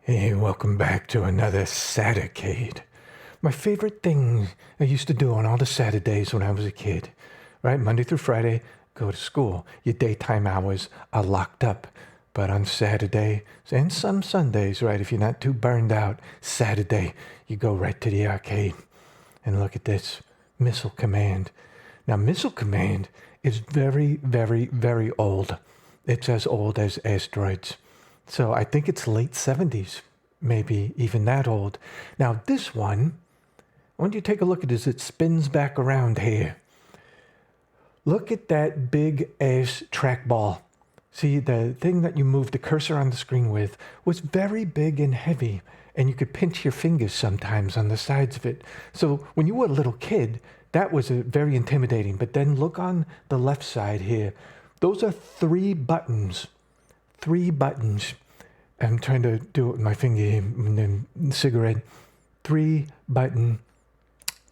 Hey, welcome back to another Saturcade. My favorite thing I used to do on all the Saturdays when I was a kid, right? Monday through Friday, go to school. Your daytime hours are locked up. But on Saturday, and some Sundays, right, if you're not too burned out, Saturday, you go right to the arcade. And look at this, Missile Command. Now, Missile Command is very, very, very old. It's as old as asteroids. So I think it's late 70s, maybe even that old. Now this one, I want you to take a look at it as it spins back around here. Look at that big ass trackball. See, the thing that you moved the cursor on the screen with was very big and heavy, and you could pinch your fingers sometimes on the sides of it. So when you were a little kid, that was very intimidating. But then look on the left side here. Those are three buttons. Three buttons. I'm trying to do it with my finger and then cigarette. Three button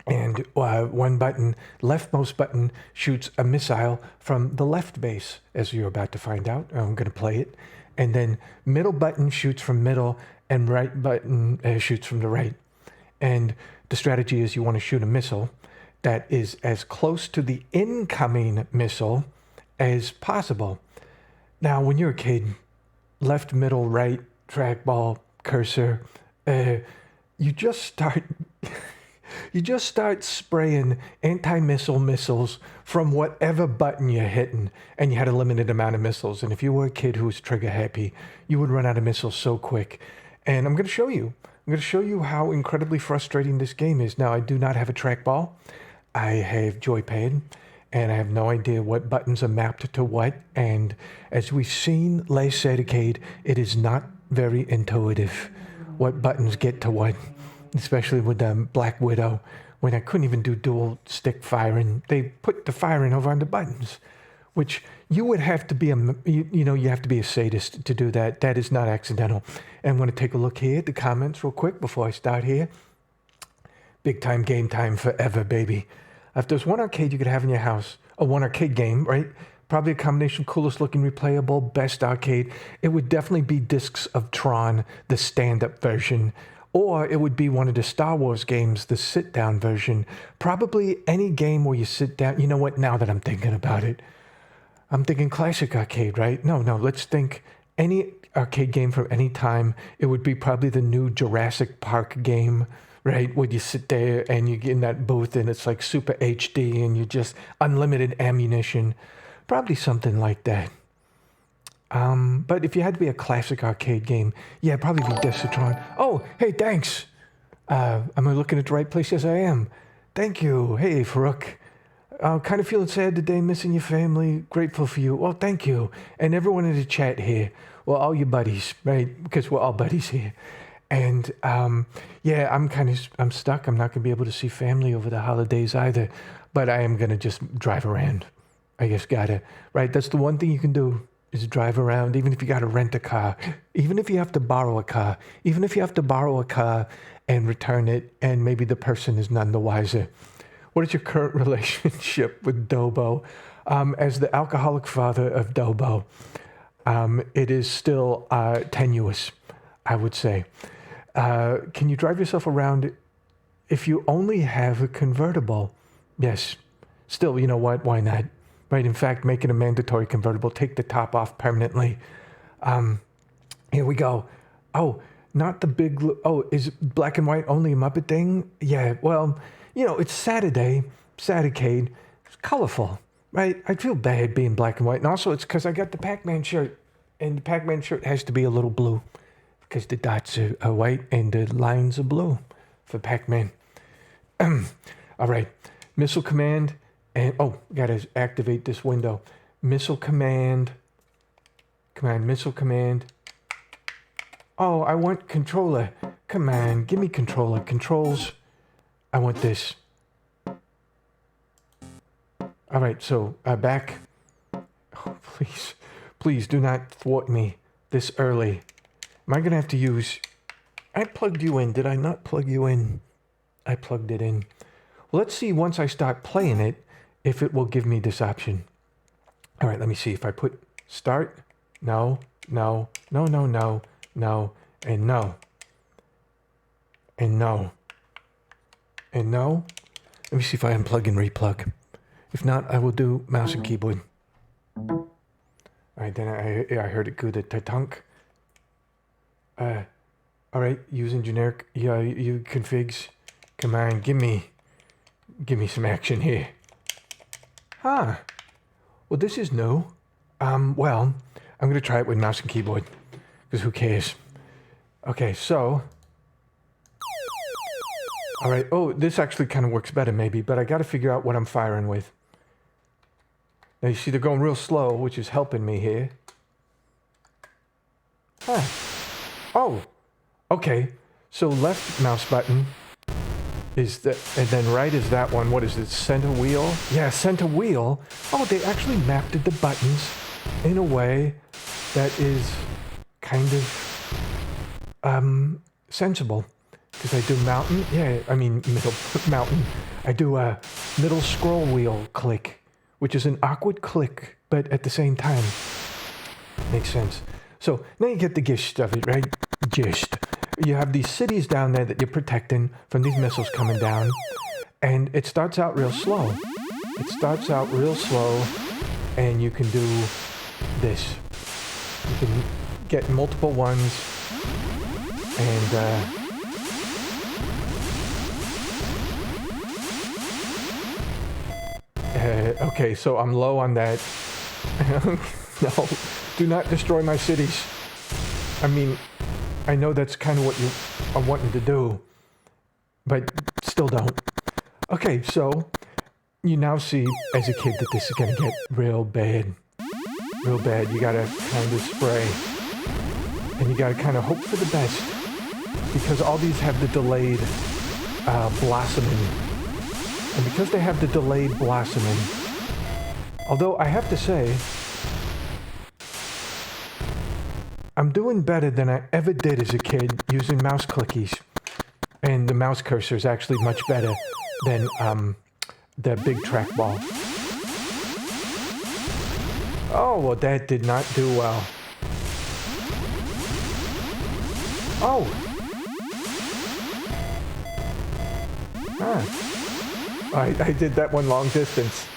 and one button, leftmost button shoots a missile from the left base, as you're about to find out. I'm going to play it. And then middle button shoots from middle and right button shoots from the right. And the strategy is you want to shoot a missile that is as close to the incoming missile as possible. Now, when you're a kid, left, middle, right, trackball, cursor, you just start spraying anti-missile missiles from whatever button you're hitting, and you had a limited amount of missiles. And if you were a kid who was trigger happy, you would run out of missiles so quick. And I'm going to show you. I'm going to show you how incredibly frustrating this game is. Now, I do not have a trackball. I have joypad. And I have no idea what buttons are mapped to what. And as we've seen last Saturcade, it is not very intuitive what buttons get to what, especially with Black Widow, when I couldn't even do dual stick firing. They put the firing over on the buttons, which you would have to be you have to be a sadist to do that. That is not accidental. And I'm going to take a look here at the comments real quick before I start here. Big time game time forever, baby. If there's one arcade you could have in your house, a one arcade game, right? Probably a combination, coolest looking, replayable, best arcade. It would definitely be Discs of Tron, the stand-up version. Or it would be one of the Star Wars games, the sit-down version. Probably any game where you sit down. You know what? Now that I'm thinking about it, I'm thinking classic arcade, right? No, let's think any arcade game from any time. It would be probably the new Jurassic Park game, right? When you sit there and you get in that booth and it's like super HD and you just unlimited ammunition. Probably something like that. But if you had to be a classic arcade game, yeah, probably be Destatron. Oh, hey, thanks. Am I looking at the right place? Yes, I am. Thank you. Hey, Farouk. Kind of feeling sad today, missing your family. Grateful for you. Well, thank you. And everyone in the chat here. Well, all your buddies, right? Because we're all buddies here. And yeah, I'm stuck. I'm not going to be able to see family over the holidays either. But I am going to just drive around. I guess right? That's the one thing you can do is drive around, even if you got to rent a car, even if you have to borrow a car, even if you have to borrow a car and return it, and maybe the person is none the wiser. What is your current relationship with Dobo? As the alcoholic father of Dobo, it is still tenuous, I would say. Can you drive yourself around if you only have a convertible? Yes. Still, you know what? Why not? Right? In fact, make it a mandatory convertible. Take the top off permanently. Here we go. Oh, not the big... Oh, is black and white only a Muppet thing? Yeah, well, it's Saturday, Saturcade. It's colorful, right? I feel bad being black and white. And also, it's because I got the Pac-Man shirt. And the Pac-Man shirt has to be a little blue. Because the dots are white and the lines are blue for Pac-Man. All right. Missile Command. And, got to activate this window. Missile Command. Missile Command. Oh, I want controller. Come on, give me controller. Controls. I want this. All right, so back. Oh, please do not thwart me this early. Am I going to have to use... I plugged you in. Did I not plug you in? I plugged it in. Well, let's see once I start playing it if it will give me this option. All right, let me see. If I put start, no, And no. And no. And no. Let me see if I unplug and replug. If not, I will do mouse and keyboard. All right, then I heard it good at Tatunk. All right, using generic, you configs. Come on, give me some action here. Huh. Well, this is new. Well, I'm gonna try it with mouse and keyboard, because who cares? Okay, so. All right, oh, this actually kind of works better maybe, but I gotta figure out what I'm firing with. Now you see they're going real slow, which is helping me here. Huh. Oh, okay. So left mouse button is that, and then right is that one. What is it, center wheel? Yeah, center wheel. Oh, they actually mapped the buttons in a way that is kind of sensible. Because I do mountain, middle mountain. I do a middle scroll wheel click, which is an awkward click, but at the same time, makes sense. So now you get the gist of it, right? Gist. You have these cities down there that you're protecting from these missiles coming down, and it starts out real slow. It starts out real slow, and you can do this. You can get multiple ones, and okay, so I'm low on that. No, do not destroy my cities. I mean, I know that's kind of what you are wanting to do, but still don't. Okay, so you now see as a kid that this is going to get real bad. Real bad. You got to kind of spray. And you got to kind of hope for the best. Because all these have the delayed blossoming. And because they have the delayed blossoming, although I have to say, I'm doing better than I ever did as a kid using mouse clickies. And the mouse cursor is actually much better than the big trackball. Oh, well, that did not do well. Oh. Huh. I did that one long distance.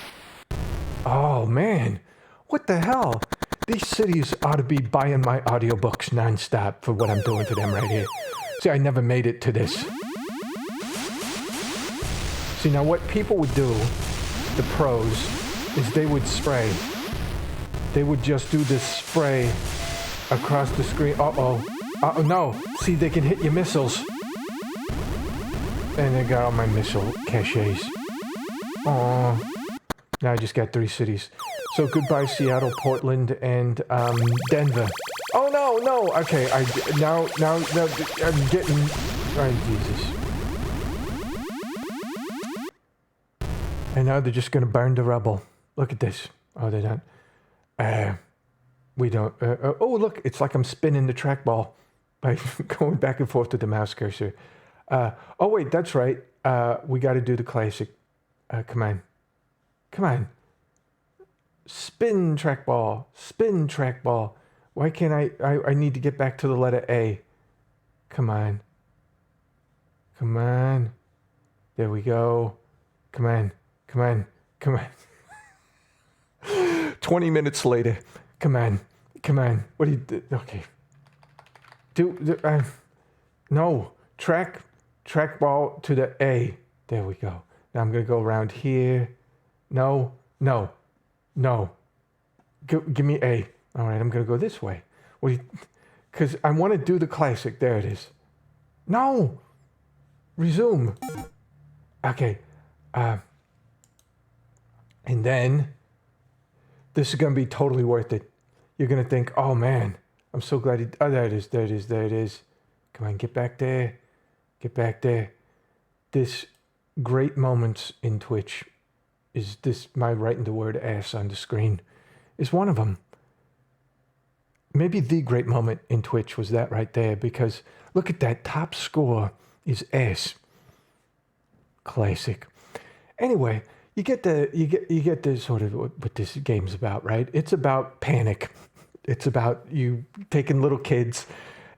Oh, man. What the hell? These cities ought to be buying my audiobooks nonstop for what I'm doing to them right here. See, I never made it to this. See, now what people would do, the pros, is they would spray. They would just do this spray across the screen. Uh-oh. Uh-oh, no. See, they can hit your missiles. And they got all my missile caches. Aww. Now I just got 3 cities. So goodbye Seattle, Portland, and Denver. Oh no! Okay, now I'm getting. Oh Jesus! And now they're just gonna burn the rubble. Look at this. Oh, they're not. We don't. Oh, look! It's like I'm spinning the trackball by going back and forth with the mouse cursor. Oh wait, that's right. We got to do the classic. Come on. Spin trackball. Why can't I need to get back to the letter A. Come on. There we go. Come on. 20 minutes later. Come on. What do you do? Okay. No. Trackball to the A. There we go. Now I'm going to go around here. No. Give me A. All right, I'm going to go this way. Because I want to do the classic. There it is. No. Resume. Okay. And then this is going to be totally worth it. You're going to think, oh, man, I'm so glad oh, there it is. Come on, get back there. This great moments in Twitch is this, my writing the word ass on the screen is one of them. Maybe the great moment in Twitch was that right there, because look at that, top score is S. Classic. Anyway, you get the sort of what this game's about, right? It's about panic. It's about you taking little kids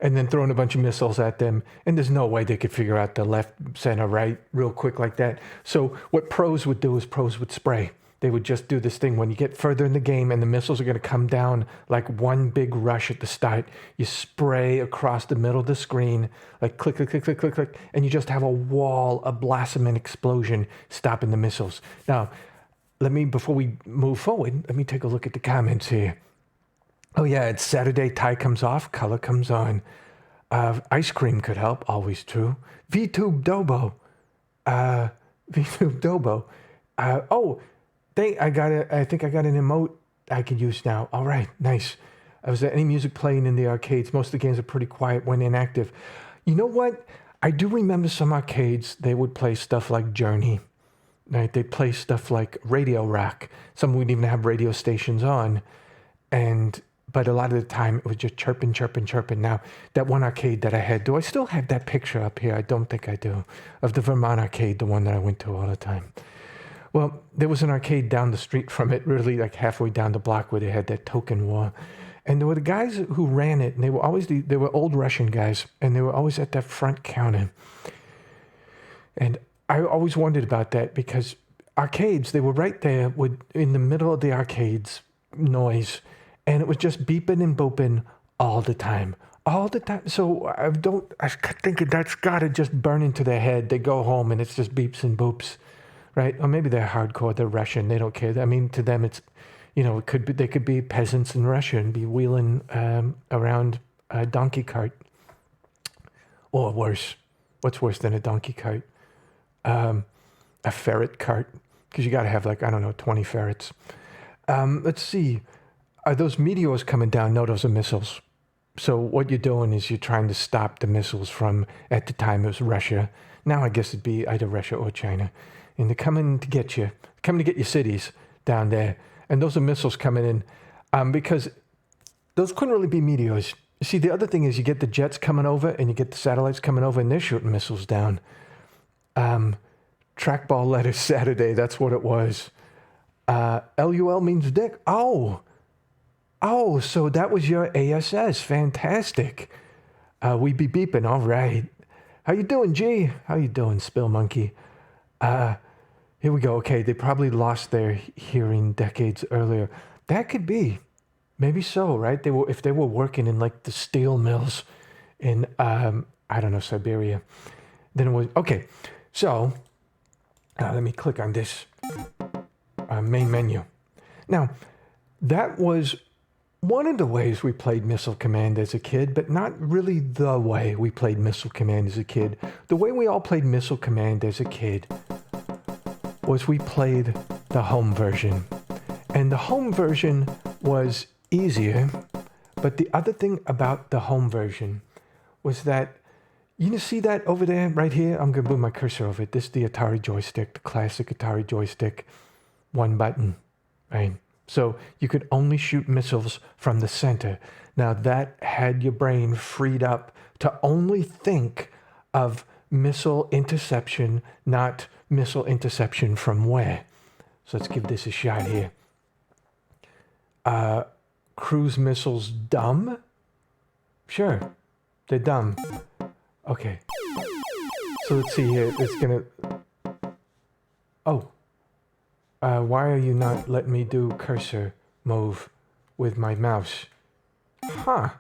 and then throwing a bunch of missiles at them. And there's no way they could figure out the left, center, right real quick like that. So what pros would do is pros would spray. They would just do this thing when you get further in the game and the missiles are going to come down like one big rush at the start. You spray across the middle of the screen, like click, click, click, click, click, click, and you just have a wall, a blossoming explosion stopping the missiles. Now, before we move forward, let me take a look at the comments here. Oh yeah, it's Saturday, tie comes off, color comes on. Ice cream could help, always true. VTube Dobo. VTube Dobo. I think I got an emote I can use now. All right, nice. Was there any music playing in the arcades? Most of the games are pretty quiet when inactive. You know what? I do remember some arcades, they would play stuff like Journey. Right? They'd play stuff like Radio Rock. Some would even have radio stations on. But a lot of the time, it was just chirping, chirping, chirping. Now, that one arcade that I had, do I still have that picture up here? I don't think I do. Of the Vermont arcade, the one that I went to all the time. Well, there was an arcade down the street from it, really like halfway down the block where they had that token war. And there were the guys who ran it, and they were old Russian guys, and they were always at that front counter. And I always wondered about that because arcades, they were right there in the middle of the arcades noise, and it was just beeping and booping all the time. All the time. So I think that's got to just burn into their head. They go home and it's just beeps and boops. Right? Or maybe they're hardcore, they're Russian, they don't care. I mean, to them, it's, they could be peasants in Russia and be wheeling around a donkey cart. Or worse. What's worse than a donkey cart? A ferret cart. Because you got to have 20 ferrets. Let's see. Are those meteors coming down? No, those are missiles. So what you're doing is you're trying to stop the missiles from, at the time it was Russia. Now I guess it'd be either Russia or China. And they're coming to get you, your cities down there. And those are missiles coming in because those couldn't really be meteors. You see, the other thing is you get the jets coming over and you get the satellites coming over and they're shooting missiles down. Trackball letters Saturday, that's what it was. LUL means dick. Oh, so that was your ASS. Fantastic. We be beeping, all right. How you doing, G? How you doing, Spill Monkey? Here we go. Okay, they probably lost their hearing decades earlier. That could be. Maybe so, right? If they were working in like the steel mills in, Siberia. Then it was, okay. So, let me click on this main menu. Now, that was one of the ways we played Missile Command as a kid, but not really the way we played Missile Command as a kid. The way we all played Missile Command as a kid was we played the home version. And the home version was easier, but the other thing about the home version was that, see that over there, right here? I'm going to move my cursor over it. This is the Atari joystick, the classic Atari joystick, one button, right? So you could only shoot missiles from the center. Now that had your brain freed up to only think of missile interception, not missile interception from where. So let's give this a shot here. Cruise missiles dumb? Sure, they're dumb. Okay. So let's see here. It's gonna... Oh. Why are you not letting me do cursor move with my mouse? Huh.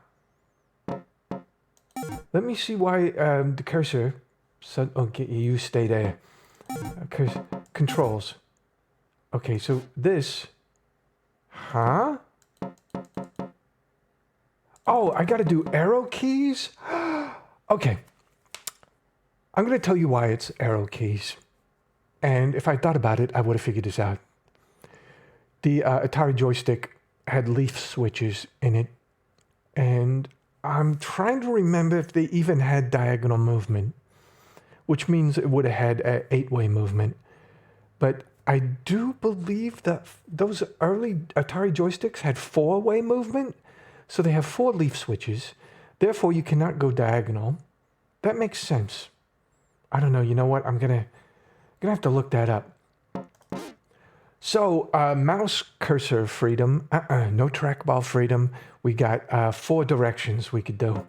Let me see why the cursor... So, okay, you stay there. Controls. Okay, so this... Huh? Oh, I gotta do arrow keys? Okay. I'm gonna tell you why it's arrow keys. And if I thought about it, I would have figured this out. The Atari joystick had leaf switches in it. And I'm trying to remember if they even had diagonal movement, which means it would have had an 8-way movement. But I do believe that those early Atari joysticks had 4-way movement. So they have 4 leaf switches. Therefore, you cannot go diagonal. That makes sense. I don't know. You know what? I'm gonna have to look that up. So, mouse cursor freedom. No trackball freedom. We got 4 directions we could do.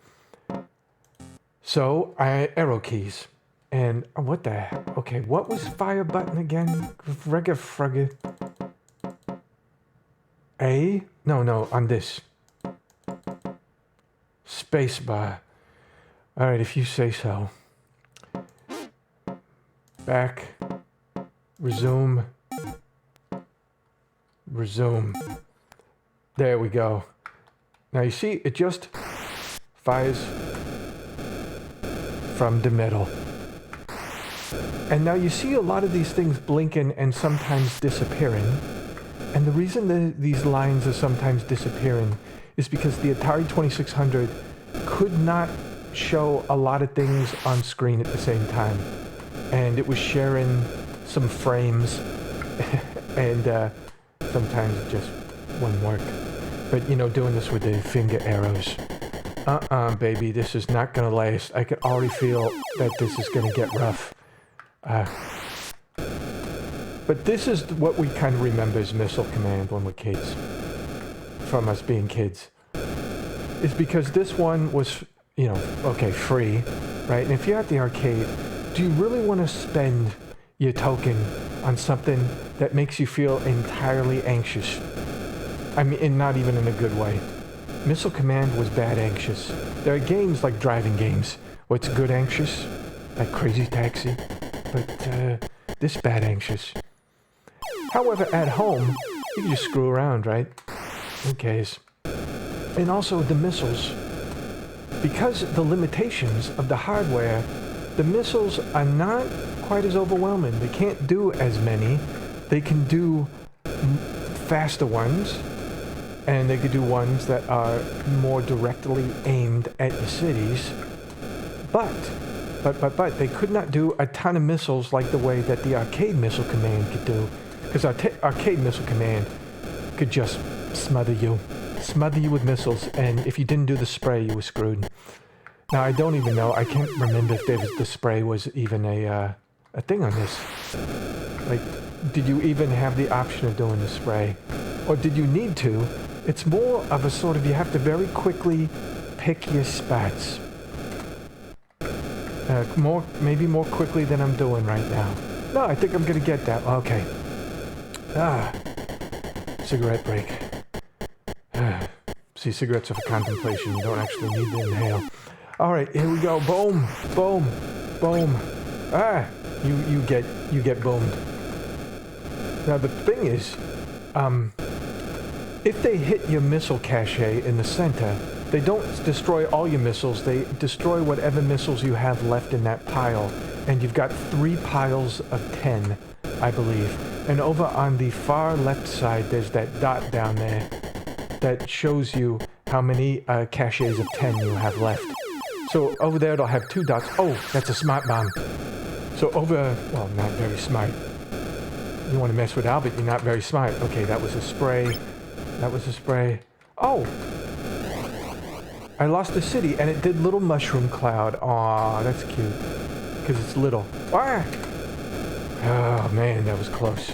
So, arrow keys. And what the heck? Okay, what was fire button again? Frugga. A? No, on this. Spacebar. Alright, if you say so. Back. Resume. Resume. There we go. Now you see, it just fires from the middle. And now you see a lot of these things blinking and sometimes disappearing. And the reason these lines are sometimes disappearing is because the Atari 2600 could not show a lot of things on screen at the same time. And it was sharing some frames and sometimes it just wouldn't work. But you know, doing this with the finger arrows. Baby, this is not gonna last. I can already feel that this is gonna get rough. But this is what we kind of remember as Missile Command when we're kids. From us being kids. Is because this one was, you know, okay, free, right? And if you're at the arcade, do you really want to spend your token on something that makes you feel entirely anxious? I mean, and not even in a good way. Missile Command was bad anxious. There are games like driving games where it's good anxious, like Crazy Taxi, but this bad anxious. However, at home, you can just screw around, right? Who cares? And also the missiles. Because the limitations of the hardware, the missiles are not quite as overwhelming. They can't do as many. They can do faster ones. And they could do ones that are more directly aimed at the cities. But they could not do a ton of missiles like the way that the Arcade Missile Command could do. Because Arcade Missile Command could just smother you with missiles, and if you didn't do the spray, you were screwed. Now, I don't even know, I can't remember if the spray was even a thing on this. Like, did you even have the option of doing the spray? Or did you need to? It's more of a sort of, you have to very quickly pick your spots. Maybe more quickly than I'm doing right now. No, I think I'm gonna get that. Okay. Cigarette break. See, cigarettes are for contemplation. You don't actually need to inhale. All right, here we go. Boom, boom, boom. You get boomed. Now the thing is, if they hit your missile cache in the center, they don't destroy all your missiles. They destroy whatever missiles you have left in that pile. And you've got 3 piles of 10, I believe. And over on the far left side, there's that dot down there that shows you how many caches of 10 you have left. So over there, it'll have 2 dots. Oh, that's a smart bomb. So well, not very smart. You want to mess with Albert, you're not very smart. Okay, that was a spray. That was a spray. Oh! I lost the city, and it did little mushroom cloud. Aw, that's cute. Because it's little. Ah! Oh, man, that was close.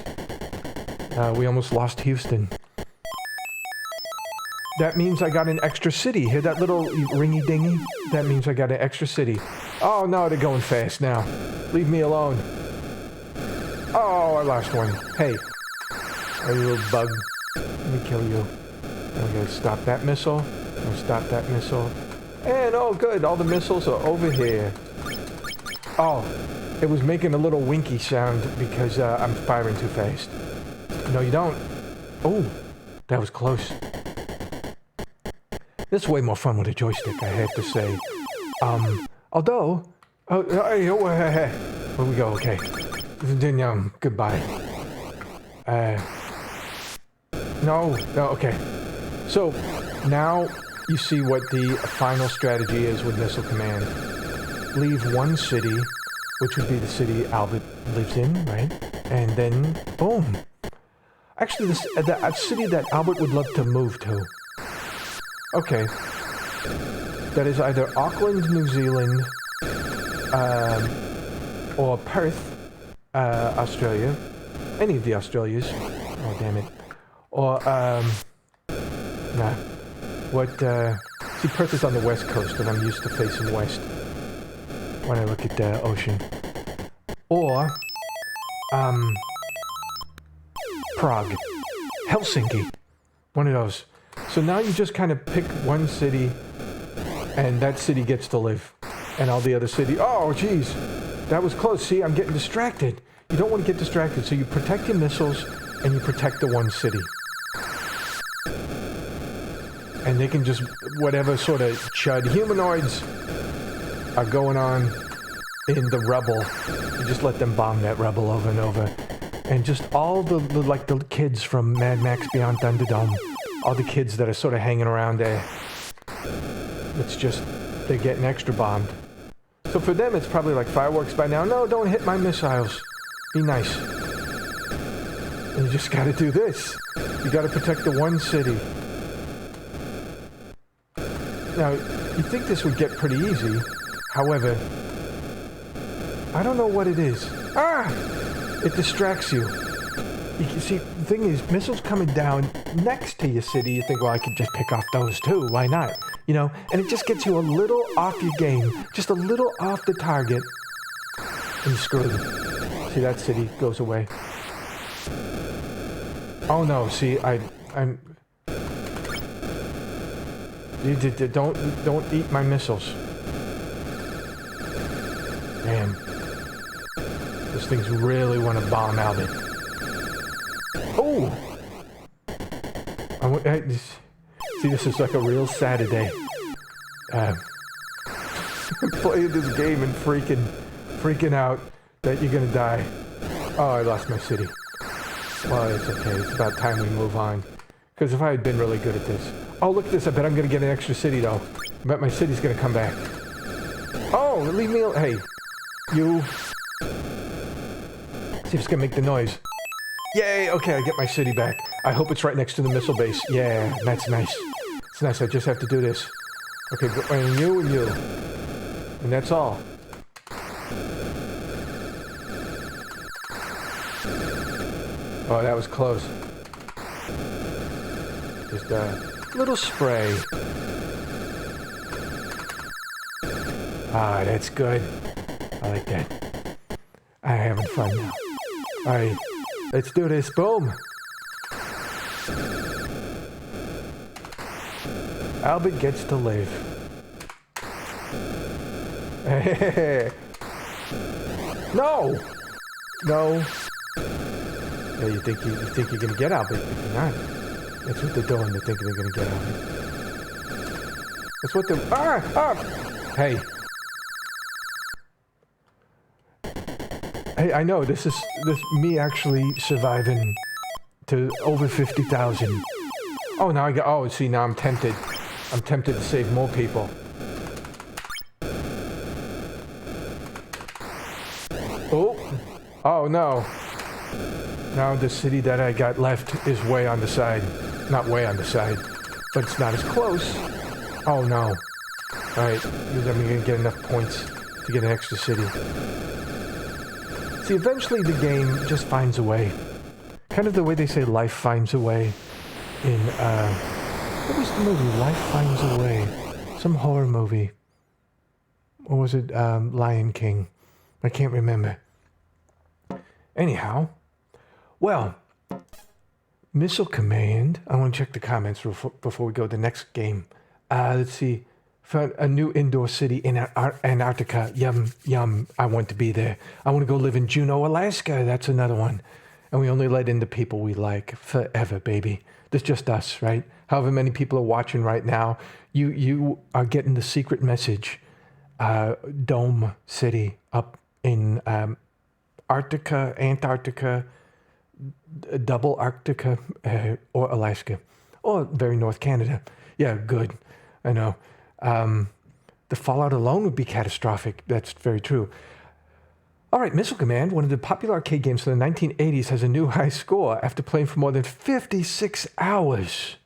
We almost lost Houston. That means I got an extra city. Hear that little ringy-dingy? That means I got an extra city. Oh, no, they're going fast now. Leave me alone. Oh, I lost one. Hey. Oh, you little bug. Let me kill you. I'm going to stop that missile. I'm going to stop that missile. And, oh, good. All the missiles are over here. Oh, it was making a little winky sound because I'm firing too fast. No, you don't. Oh, that was close. This is way more fun with a joystick, I have to say. Although... Here we go, okay. Goodbye. No, okay. So, now you see what the final strategy is with Missile Command. Leave one city, which would be the city Albert lives in, right? And then, boom. Actually, the city that Albert would love to move to. Okay. That is either Auckland, New Zealand, or Perth, Australia. Any of the Australias. Oh, damn it. Or, nah. See, Perth is on the west coast, and I'm used to facing west. when I look at the ocean. Or, Prague. Helsinki. One of those. So now you just kind of pick one city, and that city gets to live. And all the other city... Oh, geez. That was close. See, I'm getting distracted. You don't want to get distracted, so you protect your missiles, and you protect the one city. And they can just... Whatever sort of chud humanoids are going on in the rubble, you just let them bomb that rubble over and over. And just all the kids from Mad Max Beyond Thunderdome, all the kids that are sort of hanging around there, it's just, they're getting extra bombed. So for them, it's probably like fireworks by now. No, don't hit my missiles. Be nice. And you just gotta do this. You gotta protect the one city. Now, you'd think this would get pretty easy. However, I don't know what it is. Ah! It distracts you. You can see, the thing is, missiles coming down next to your city, you think, well, I could just pick off those too. Why not? You know, and it just gets you a little off your game, just a little off the target, and you're screwed. See, that city goes away. Oh no, see, I'm... Don't eat my missiles. Damn. Those things really want to bomb Albert. Oh! See, this is like a real Saturday. Playing this game and freaking out that you're gonna die. Oh, I lost my city. Well, it's okay. It's about time we move on. Because if I had been really good at this... Oh, look at this. I bet I'm gonna get an extra city, though. I bet my city's gonna come back. Oh, leave me... Hey, you... See if it's gonna make the noise. Yay! Okay, I get my city back. I hope it's right next to the missile base. Yeah, that's nice. It's nice. I just have to do this. Okay, and you and you. And that's all. Oh, that was close. Just a little spray. Ah, that's good. I like that. I'm having fun now. Alright, let's do this. Boom! Albert gets to live. No! No. Yeah, you think you're gonna get Albert, but you're not. That's what they're doing. They think they're gonna get Albert. That's what they're... Hey. Hey, I know, this me actually surviving to over 50,000. Oh, now see, now I'm tempted. I'm tempted to save more people. Oh. Oh, no. Now the city that I got left is way on the side. Not way on the side, but it's not as close. Oh, no. Alright, I'm gonna get enough points to get an extra city. See, eventually the game just finds a way. Kind of the way they say life finds a way in, what was the movie? Life Finds a Way. Some horror movie. Or was it, Lion King? I can't remember. Anyhow, well, Missile Command. I want to check the comments before we go to the next game. Let's see. Found a new indoor city in Antarctica. Yum, yum. I want to be there. I want to go live in Juneau, Alaska. That's another one. And we only let in the people we like. Forever, baby. There's just us, right? However many people are watching right now, you are getting the secret message. Dome City up in Antarctica, double Arctica, or Alaska. Or very North Canada. Yeah, good. I know. The fallout alone would be catastrophic. That's very true. All right, Missile Command, one of the popular arcade games from the 1980s, has a new high score after playing for more than 56 hours.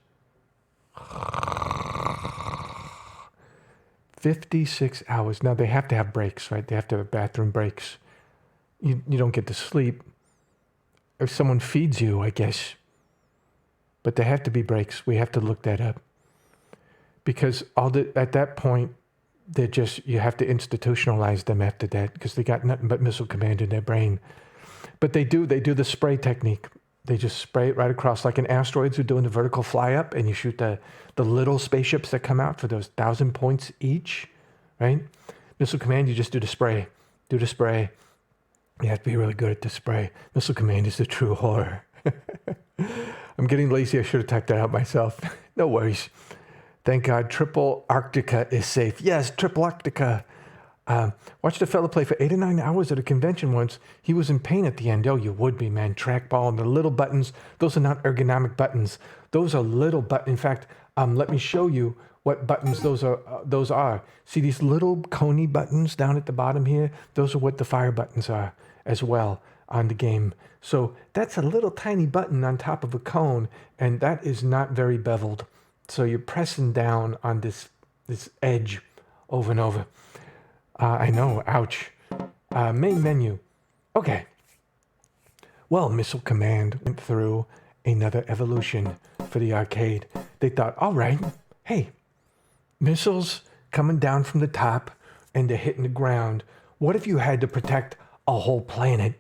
56 hours. Now, they have to have breaks, right? They have to have bathroom breaks. You don't get to sleep. If someone feeds you, I guess. But there have to be breaks. We have to look that up. Because at that point, they're just, you have to institutionalize them after that because they got nothing but missile command in their brain. But they do the spray technique. They just spray it right across, like in asteroids who are doing the vertical fly up, and you shoot the little spaceships that come out for those 1,000 points each, right? Missile command, you just do the spray. Do the spray. You have to be really good at the spray. Missile command is the true horror. I'm getting lazy. I should have typed that out myself. No worries. Thank God, Triple Arctica is safe. Yes, Triple Arctica. Watched a fella play for 8 or 9 hours at a convention once. He was in pain at the end. Oh, you would be, man. Trackball and the little buttons. Those are not ergonomic buttons. Those are little buttons. In fact, let me show you what buttons those are. See these little coney buttons down at the bottom here? Those are what the fire buttons are as well on the game. So that's a little tiny button on top of a cone, and that is not very beveled. So you're pressing down on this edge over and over. I know, ouch. Main menu. Okay. Well, Missile Command went through another evolution for the arcade. They thought, all right, hey, missiles coming down from the top and they're hitting the ground. What if you had to protect a whole planet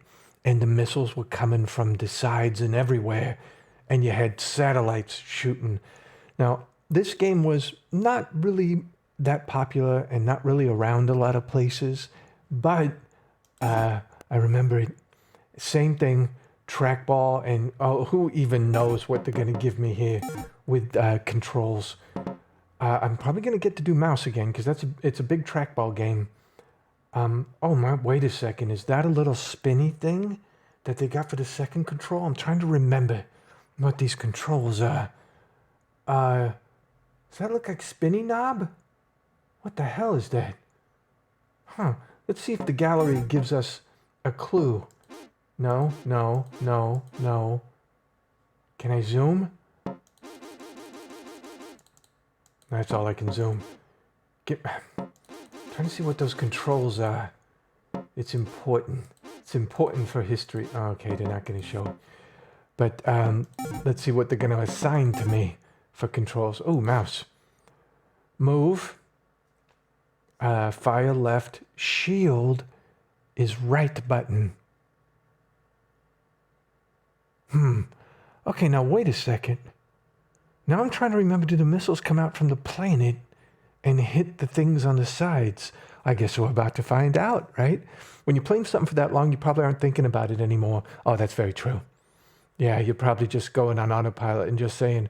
and the missiles were coming from the sides and everywhere and you had satellites shooting? Now, this game was not really that popular and not really around a lot of places, but I remember it. Same thing, trackball, and who even knows what they're going to give me here with controls. I'm probably going to get to do mouse again because it's a big trackball game. Oh my, wait a second, is that a little spinny thing that they got for the second control? I'm trying to remember what these controls are. Does that look like spinny knob? What the hell is that? Huh. Let's see if the gallery gives us a clue. No. Can I zoom? That's all I can zoom. Trying to see what those controls are. It's important. It's important for history. Oh, okay, they're not going to show it. But let's see what they're going to assign to me for controls. Oh, mouse. Move. Fire left. Shield is right button. Okay, now wait a second. Now I'm trying to remember, do the missiles come out from the planet and hit the things on the sides? I guess we're about to find out, right? When you're playing something for that long, you probably aren't thinking about it anymore. Oh, that's very true. Yeah, you're probably just going on autopilot and just saying,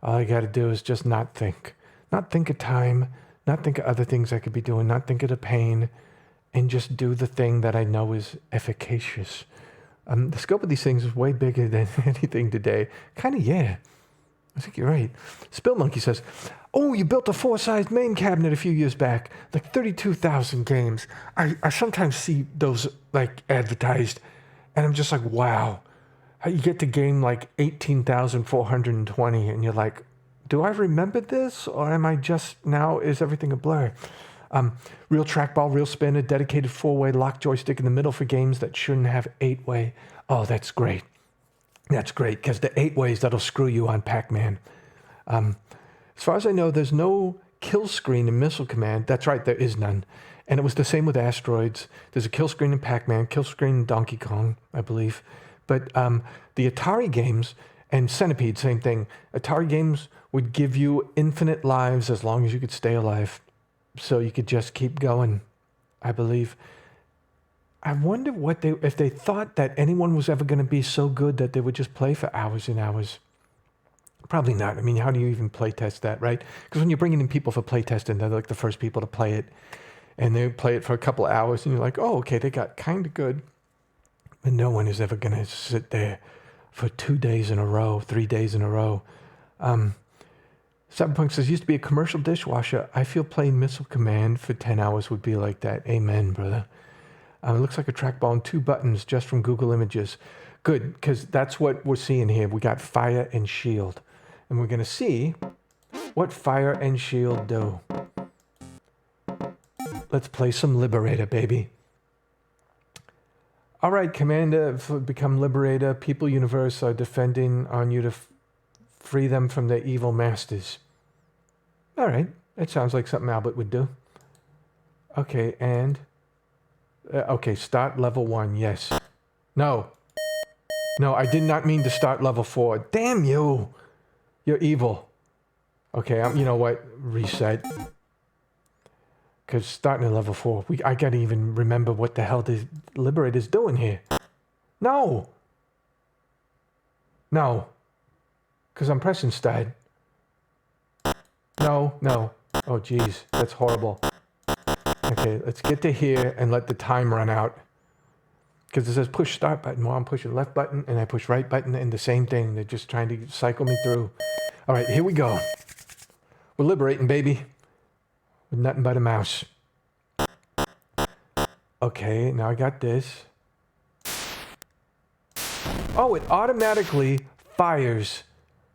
all I got to do is just not think. Not think of time, not think of other things I could be doing, not think of the pain, and just do the thing that I know is efficacious. The scope of these things is way bigger than anything today. Kind of, yeah. I think you're right. Spill Monkey says, oh, you built a 4-sized main cabinet a few years back, like 32,000 games. I sometimes see those like advertised, and I'm just like, wow. You get to game like 18,420, and you're like, do I remember this, or am I just now, is everything a blur? Real trackball, real spinner, dedicated 4-way lock joystick in the middle for games that shouldn't have 8-way. Oh, that's great. That's great, because the 8 ways, that'll screw you on Pac-Man. As far as I know, there's no kill screen in Missile Command. That's right, there is none. And it was the same with Asteroids. There's a kill screen in Pac-Man, kill screen in Donkey Kong, I believe. But the Atari games, and Centipede, same thing. Atari games would give you infinite lives as long as you could stay alive. So you could just keep going, I believe. I wonder if they thought that anyone was ever going to be so good that they would just play for hours and hours. Probably not. I mean, how do you even play test that, right? Because when you're bringing in people for play testing, they're like the first people to play it. And they play it for a couple of hours, and you're like, oh, okay, they got kind of good. But no one is ever going to sit there for 2 days in a row, 3 days in a row. Cyberpunk says, used to be a commercial dishwasher. I feel playing Missile Command for 10 hours would be like that. Amen, brother. It looks like a trackball and 2 buttons just from Google Images. Good, because that's what we're seeing here. We got fire and shield. And we're going to see what fire and shield do. Let's play some Liberator, baby. All right, Commander, become Liberator. People Universe are defending on you to free them from their evil masters. All right, that sounds like something Albert would do. Okay, and... okay, start level 1, yes. No. No, I did not mean to start level 4. Damn you! You're evil. Okay, you know what? Reset. Because starting at level 4, I gotta even remember what the hell the Liberator's doing here. No! No. Because I'm pressing start. No, no. Oh, jeez. That's horrible. Okay, let's get to here and let the time run out. Because it says push start button. Well, I'm pushing left button and I push right button and the same thing. They're just trying to cycle me through. All right, here we go. We're liberating, baby. With nothing but a mouse. Okay, now I got this. Oh, it automatically fires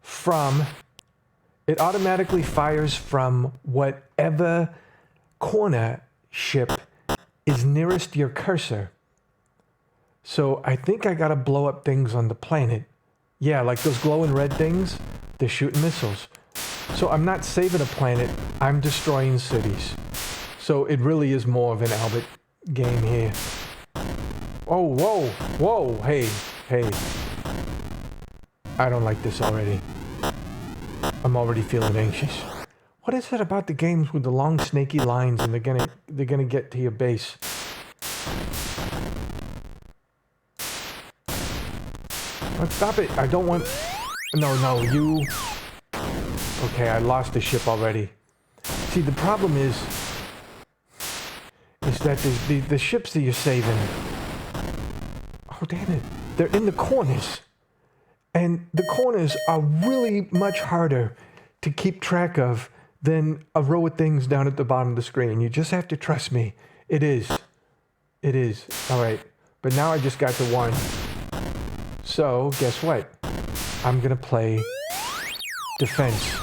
from... It automatically fires from whatever corner ship is nearest your cursor. So I think I gotta blow up things on the planet. Yeah, like those glowing red things, they're shooting missiles. So I'm not saving a planet, I'm destroying cities. So it really is more of an Albert game here. Oh, whoa, whoa, hey, hey. I don't like this already. I'm already feeling anxious. What is it about the games with the long snaky lines and they're gonna get to your base? Oh, stop it! I don't want... No, you... Okay, I lost the ship already. See, the problem is that the ships that you're saving... Oh, damn it. They're in the corners. And the corners are really much harder to keep track of than a row of things down at the bottom of the screen. You just have to trust me. It is. It is. All right. But now I just got to one. So, guess what? I'm going to play defense.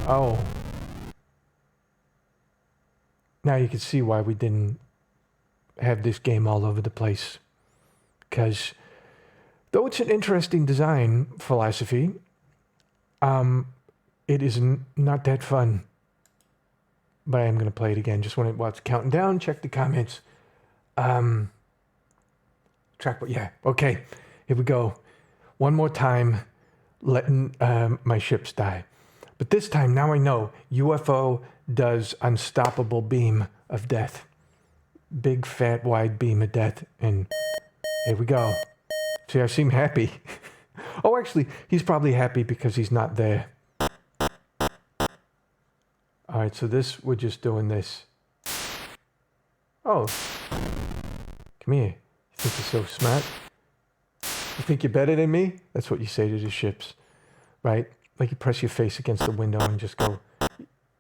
Oh. Now you can see why we didn't have this game all over the place. Because... though it's an interesting design philosophy, it is not that fun. But I am going to play it again. Just while it's counting down, check the comments. Yeah, okay. Here we go. One more time, letting my ships die. But this time, now I know, UFO does unstoppable beam of death. Big, fat, wide beam of death. And here we go. See, I seem happy. Oh, actually, he's probably happy because he's not there. All right, so we're just doing this. Oh. Come here. You think you're so smart? You think you're better than me? That's what you say to the ships, right? Like you press your face against the window and just go,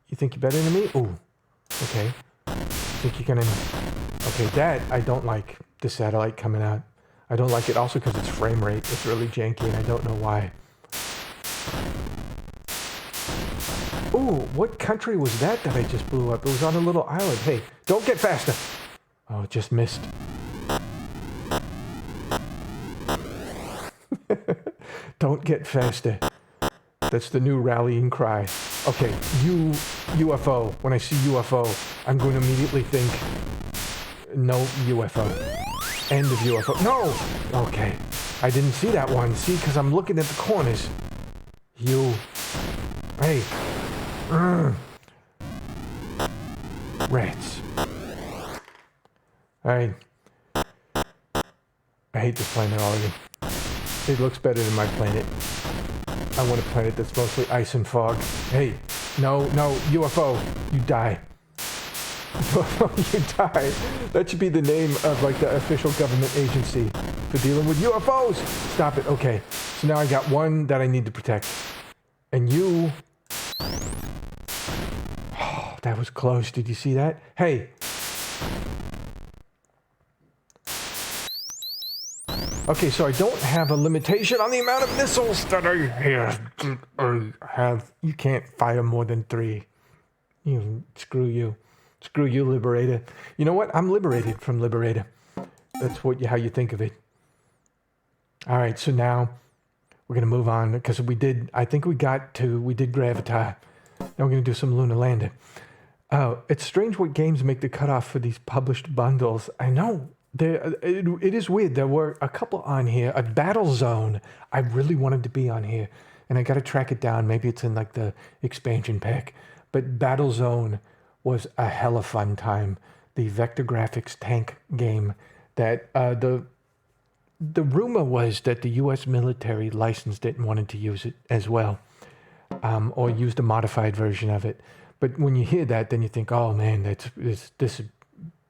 you think you're better than me? Ooh, okay. Think you're gonna... Okay, that I don't like, the satellite coming out. I don't like it also because its frame rate is really janky and I don't know why. Ooh, what country was that I just blew up? It was on a little island. Hey, don't get faster. Oh, it just missed. Don't get faster. That's the new rallying cry. Okay, UFO. When I see UFO, I'm going to immediately think, no UFO. End of UFO. No! Okay. I didn't see that one. See, because I'm looking at the corners. Hey. Rats. Alright. I hate this planet already. It looks better than my planet. I want a planet that's mostly ice and fog. Hey. No, UFO. You die. You die. That should be the name of like the official government agency for dealing with UFOs. Stop it. Okay. So now I got one that I need to protect. And you... Oh, that was close. Did you see that? Hey. Okay, so I don't have a limitation on the amount of missiles that I have. You can't fire more than 3. Screw you. Screw you, Liberator. You know what? I'm liberated from Liberator. That's how you think of it. All right, so now we're going to move on because we did Gravitar. Now we're going to do some lunar landing. Oh, it's strange what games make the cutoff for these published bundles. I know. It is weird. There were a couple on here. A Battle Zone, I really wanted to be on here, and I got to track it down. Maybe it's in like the expansion pack. But Battle Zone was a hella fun time. The vector graphics tank game that the rumor was that the U.S. military licensed it and wanted to use it as well, or used a modified version of it. But when you hear that, then you think, oh man, this is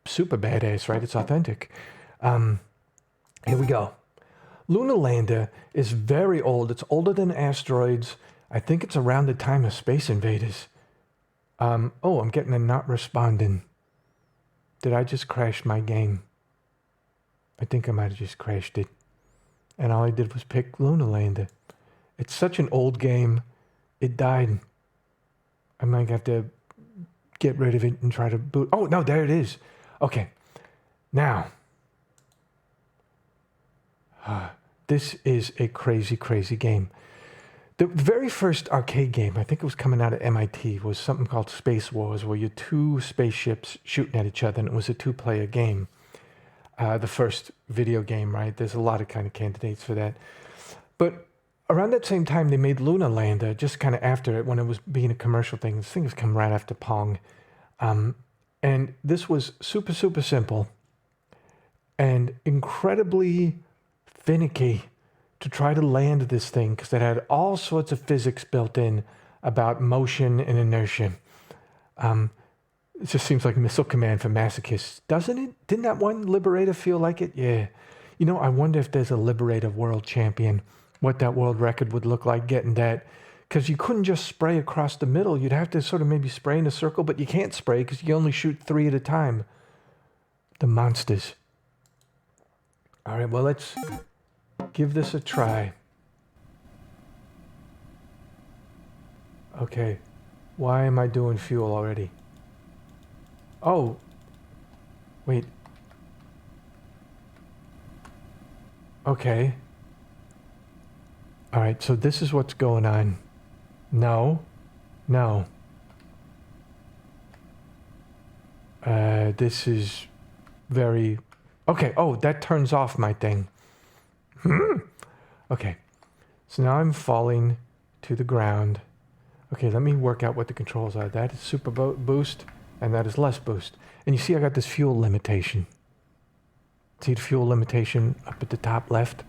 super badass, right? It's authentic. Here we go. Lunar Lander is very old. It's older than asteroids. I think it's around the time of Space Invaders. Oh, I'm getting a not responding. Did I just crash my game? I think I might have just crashed it. And all I did was pick Lunar Lander. It's such an old game. It died. I might have to get rid of it and try to boot. Oh, no, there it is. Okay. Now, this is a crazy, crazy game. The very first arcade game, I think it was coming out of MIT, was something called Space Wars, where you're two spaceships shooting at each other, and it was a two-player game. The first video game, right? There's a lot of kind of candidates for that. But around that same time, they made Lunar Lander, just kind of after it, when it was being a commercial thing. This thing was coming right after Pong. And this was super, super simple and incredibly finicky to try to land this thing, because it had all sorts of physics built in about motion and inertia. It just seems like Missile Command for masochists, doesn't it? Didn't that one Liberator feel like it? Yeah. You know, I wonder if there's a Liberator world champion, what that world record would look like getting that. Because you couldn't just spray across the middle. You'd have to sort of maybe spray in a circle, but you can't spray because you only shoot 3 at a time. The monsters. All right, well, let's give this a try. Okay, why am I doing fuel already? Oh, wait. Okay. All right, so this is what's going on. No. This is very... Okay, oh, that turns off my thing. Okay, so now I'm falling to the ground. Okay, let me work out what the controls are. That is super boost, and that is less boost. And you see I got this fuel limitation. See the fuel limitation up at the top left?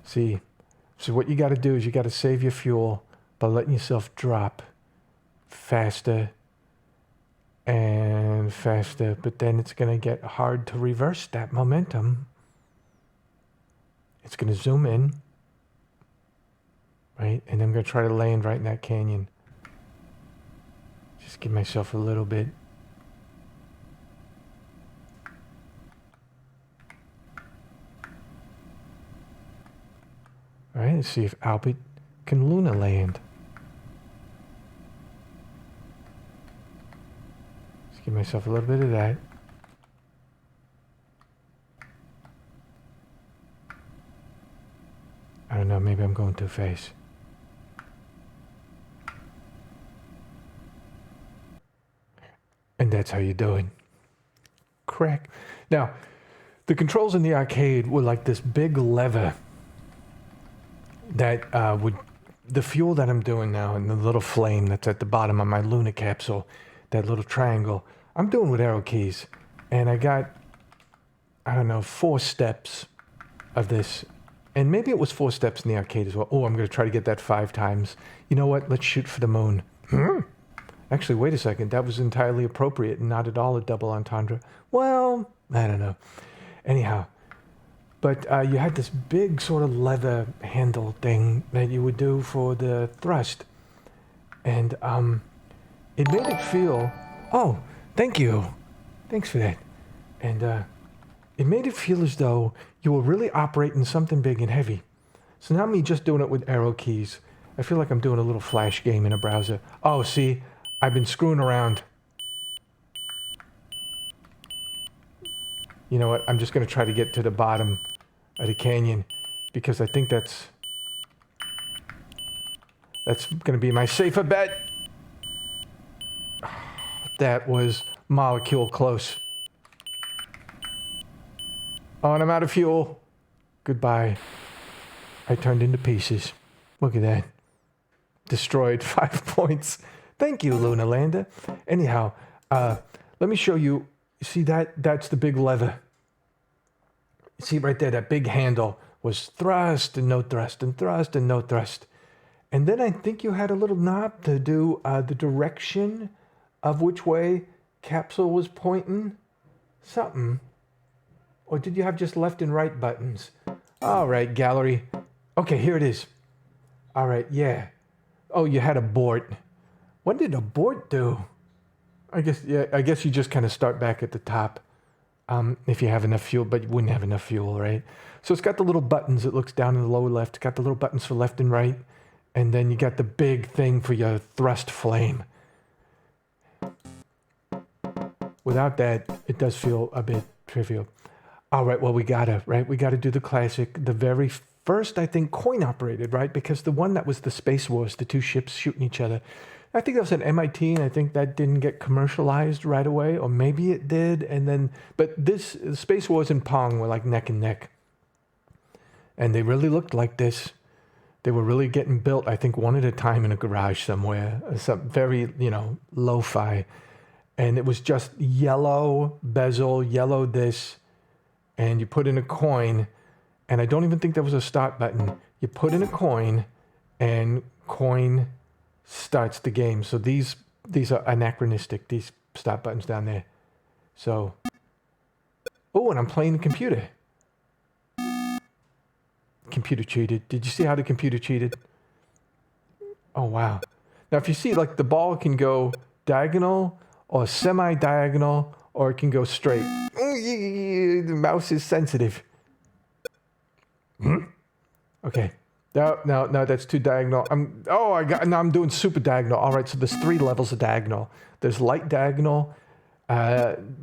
See? So what you got to do is you got to save your fuel by letting yourself drop faster and faster, but then it's going to get hard to reverse that momentum. It's going to zoom in, right? And I'm going to try to land right in that canyon. Just give myself a little bit. All right, let's see if Albert can Luna land. Just give myself a little bit of that. I don't know, maybe I'm going too fast. And that's how you do it. Crack. Now, the controls in the arcade were like this big lever that would... The fuel that I'm doing now and the little flame that's at the bottom of my Luna capsule, that little triangle, I'm doing with arrow keys. And I got, I don't know, 4 steps of this. And maybe it was 4 steps in the arcade as well. Oh, I'm going to try to get that 5 times. You know what? Let's shoot for the moon. Actually, wait a second. That was entirely appropriate and not at all a double entendre. Well, I don't know. Anyhow. But you had this big sort of leather handle thing that you would do for the thrust. And it made it feel... Oh, thank you. Thanks for that. And it made it feel as though you were really operating something big and heavy. So now me just doing it with arrow keys, I feel like I'm doing a little flash game in a browser. Oh, see? I've been screwing around. You know what? I'm just going to try to get to the bottom of the canyon because I think that's going to be my safer bet. that was molecule close. Oh, and I'm out of fuel. Goodbye. I turned into pieces. Look at that. Destroyed 5 points. Thank you, Luna Lander. Anyhow, let me show you. See that's the big lever. See right there, that big handle was thrust and no thrust and thrust and no thrust. And then I think you had a little knob to do the direction of which way capsule was pointing. Something. Or did you have just left and right buttons? All right, gallery. Okay, here it is. All right, yeah. Oh, you had abort. What did abort do? I guess you just kind of start back at the top. If you have enough fuel, but you wouldn't have enough fuel, right? So it's got the little buttons. It looks down in the lower left. It's got the little buttons for left and right. And then you got the big thing for your thrust flame. Without that, it does feel a bit trivial. All right, well, we gotta do the classic, the very first, I think, coin operated, right? Because the one that was the Space Wars, the two ships shooting each other, I think that was at MIT, and I think that didn't get commercialized right away, or maybe it did, and then, but this, Space Wars and Pong were like neck and neck. And they really looked like this. They were really getting built, I think, one at a time in a garage somewhere, some very, lo-fi. And it was just yellow bezel, yellow this, and you put in a coin, and I don't even think there was a start button. You put in a coin, and coin starts the game. So these are anachronistic, these stop buttons down there. So, oh, and I'm playing the computer. Computer cheated. Did you see how the computer cheated? Oh, wow. Now, if you see, like, the ball can go diagonal or semi-diagonal, or it can go straight. The mouse is sensitive. Okay. No, that's too diagonal. I'm doing super diagonal. All right, so there's 3 levels of diagonal. There's light diagonal,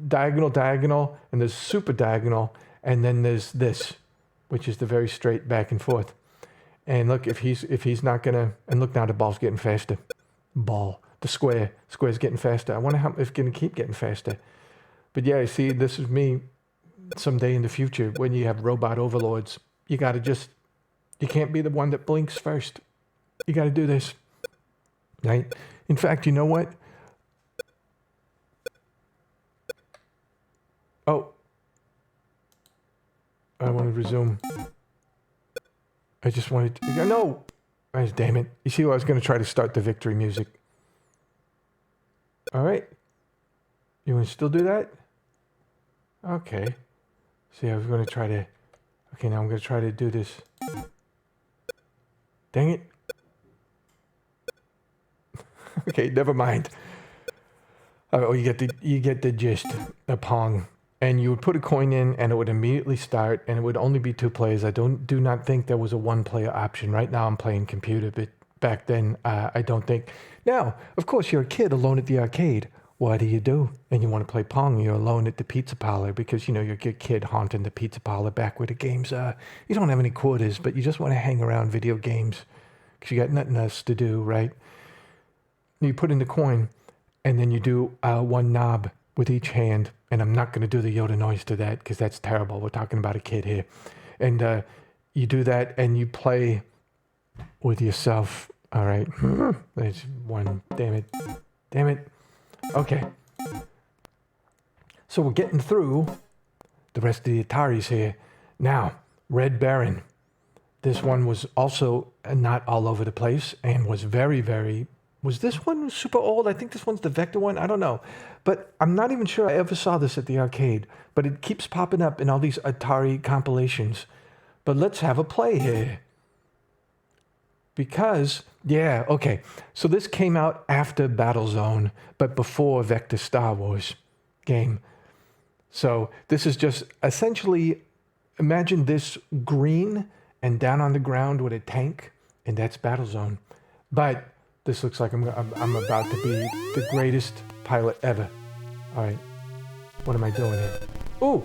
diagonal, and there's super diagonal, and then there's this, which is the very straight back and forth. And look, if he's not gonna, and look now, the ball's getting faster. The square's getting faster. I wonder if it's gonna keep getting faster. But yeah, see, this is me someday in the future when you have robot overlords. You can't be the one that blinks first. You gotta do this, right? In fact, you know what? Oh, I want to resume. I just wanted to, no! Oh, damn it. You see, I was going to try to start the victory music. All right. You want to still do that? Okay. See, I was going to try to, okay, now I'm going to try to do this. Dang it. Okay, never mind. Oh, you get the gist. A Pong. And you would put a coin in, and it would immediately start, and it would only be 2 players. I do not think there was a 1-player option. Right now, I'm playing computer, but back then, I don't think. Now, of course, you're a kid alone at the arcade. What do? And you want to play Pong, you're alone at the pizza parlor because, you're a kid haunting the pizza parlor back where the games are. You don't have any quarters, but you just want to hang around video games because you got nothing else to do, right? You put in the coin, and then you do 1 knob with each hand. And I'm not going to do the Yoda noise to that because that's terrible. We're talking about a kid here. And you do that and you play with yourself. All right. There's 1. Damn it. Okay. So we're getting through the rest of the Ataris here. Now, Red Baron. This one was also not all over the place and was very, very... Was this one super old? I think this one's the Vector one. I don't know. But I'm not even sure I ever saw this at the arcade. But it keeps popping up in all these Atari compilations. But let's have a play here. Because, yeah, okay. So this came out after Battlezone, but before Vector Star Wars game. So this is just essentially, imagine this green and down on the ground with a tank. And that's Battlezone. But... this looks like I'm about to be the greatest pilot ever. All right. What am I doing here? Ooh.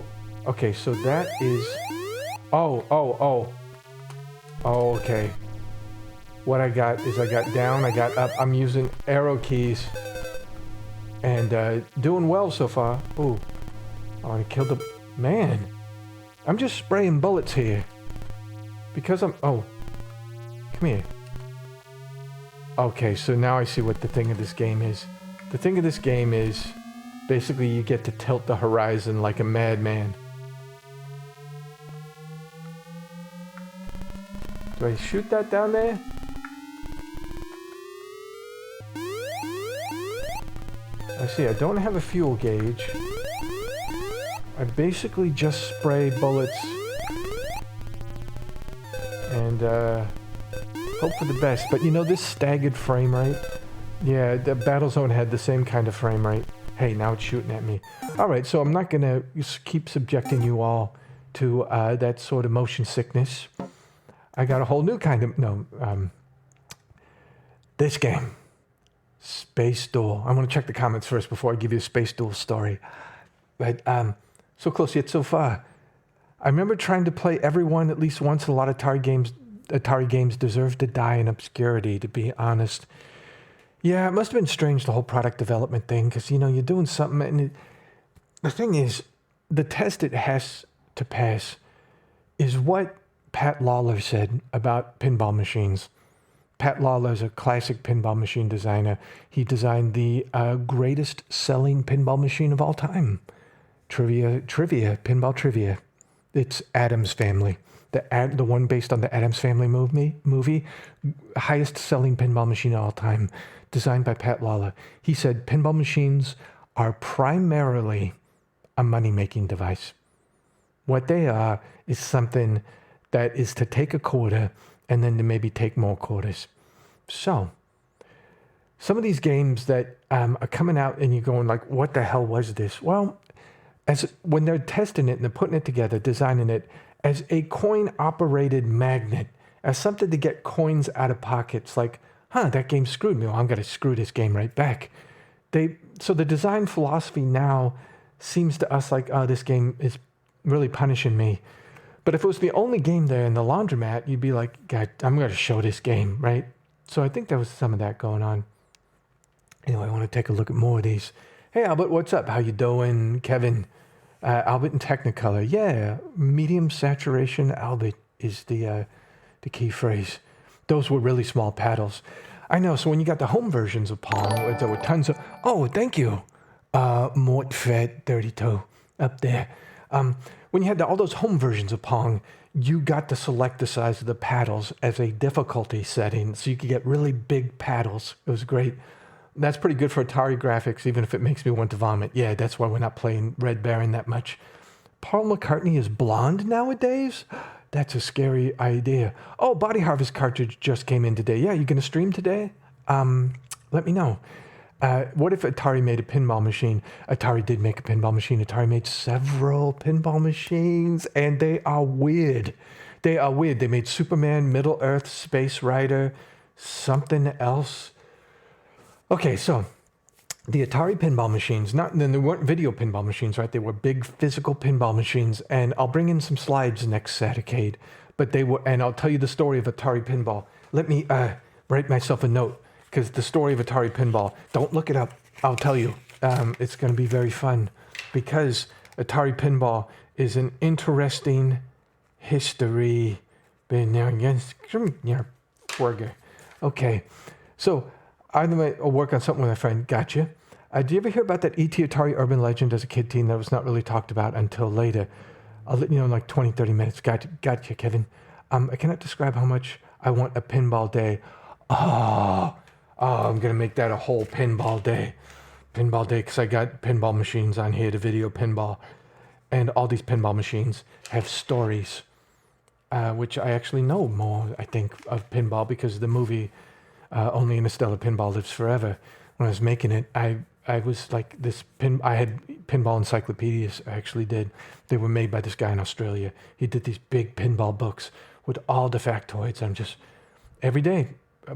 Okay, so that is... Oh, okay. What I got is I got down, I got up. I'm using arrow keys. and doing well so far. Ooh, oh, I killed the man. I'm just spraying bullets here because oh, come here. Okay, so now I see what the thing of this game is. The thing of this game is basically you get to tilt the horizon like a madman. Do I shoot that down there? I see, I don't have a fuel gauge. I basically just spray bullets and hope for the best. But you know, this staggered frame rate, yeah, the Battlezone had the same kind of frame rate. Hey, now it's shooting at me. Alright, so I'm not gonna keep subjecting you all to that sort of motion sickness. I got a whole new kind of, this game. Space Duel. I want to check the comments first before I give you a Space Duel story. But, so close yet so far. I remember trying to play everyone at least once. A lot of Atari games deserve to die in obscurity, to be honest. Yeah, it must have been strange, the whole product development thing, because, you know, you're doing something, and the thing is, the test it has to pass is what Pat Lawler said about pinball machines. Pat Lawler is a classic pinball machine designer. He designed the greatest selling pinball machine of all time. Pinball trivia. It's Addams Family. The one based on the Addams Family movie. Highest selling pinball machine of all time. Designed by Pat Lawler. He said pinball machines are primarily a money-making device. What they are is something that is to take a quarter and then to maybe take more quarters. So, some of these games that are coming out and you're going like, what the hell was this? Well, when they're testing it and they're putting it together, designing it as a coin-operated magnet, as something to get coins out of pockets, like, that game screwed me. Well, I'm going to screw this game right back. So the design philosophy now seems to us like, this game is really punishing me. But if it was the only game there in the laundromat, you'd be like, God, I'm going to show this game, right? So I think there was some of that going on. Anyway, I want to take a look at more of these. Hey, Albert, what's up? How you doing? Kevin, Albert in Technicolor. Yeah, medium saturation Albert is the key phrase. Those were really small paddles. I know, so when you got the home versions of Pong, there were tons of... Oh, thank you, Mortfed32 up there. When you had all those home versions of Pong, you got to select the size of the paddles as a difficulty setting, so you could get really big paddles. It was great. That's pretty good for Atari graphics, even if it makes me want to vomit. Yeah, that's why we're not playing Red Baron that much. Paul McCartney is blonde nowadays? That's a scary idea. Oh, Body Harvest cartridge just came in today. Yeah, you going to stream today? Let me know. What if Atari made a pinball machine? Atari did make a pinball machine. Atari made several pinball machines, and they are weird. They are weird. They made Superman, Middle Earth, Space Rider, something else. Okay, so the Atari pinball machines, then they weren't video pinball machines, right? They were big physical pinball machines, and I'll bring in some slides next Saturday. But they were, and I'll tell you the story of Atari pinball. Let me write myself a note. Because the story of Atari Pinball, don't look it up. I'll tell you. It's going to be very fun. Because Atari Pinball is an interesting history. Okay. So, I'll work on something with my friend. Gotcha. Did you ever hear about that E.T. Atari urban legend as a kid teen that was not really talked about until later? I'll let you know in like 20, 30 minutes. Gotcha, Kevin. I cannot describe how much I want a pinball day. Oh, I'm going to make that a whole pinball day. Pinball day, because I got pinball machines on here to video pinball. And all these pinball machines have stories, which I actually know more, I think, of pinball, because the movie Only Interstellar Pinball Lives Forever, when I was making it, I was like I had pinball encyclopedias, I actually did. They were made by this guy in Australia. He did these big pinball books with all the factoids. I'm just, every day,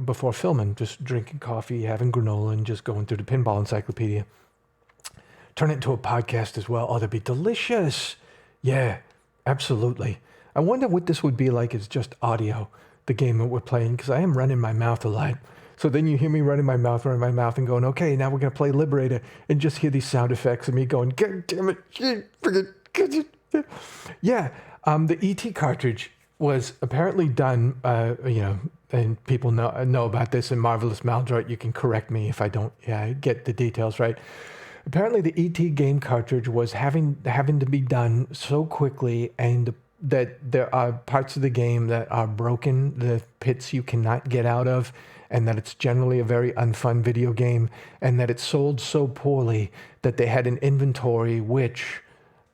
before filming, just drinking coffee, having granola, and just going through the pinball encyclopedia. Turn it into a podcast as well. Oh, that'd be delicious. Yeah, absolutely. I wonder what this would be like as just audio, the game that we're playing, because I am running my mouth a lot. So then you hear me running my mouth and going, okay, now we're going to play Liberator, and just hear these sound effects of me going, God damn it. Yeah, the ET cartridge was apparently done, and people know about this in Marvelous Maldroit. You can correct me if I don't get the details right. Apparently, the ET game cartridge was having to be done so quickly, and that there are parts of the game that are broken, the pits you cannot get out of, and that it's generally a very unfun video game, and that it sold so poorly that they had an inventory which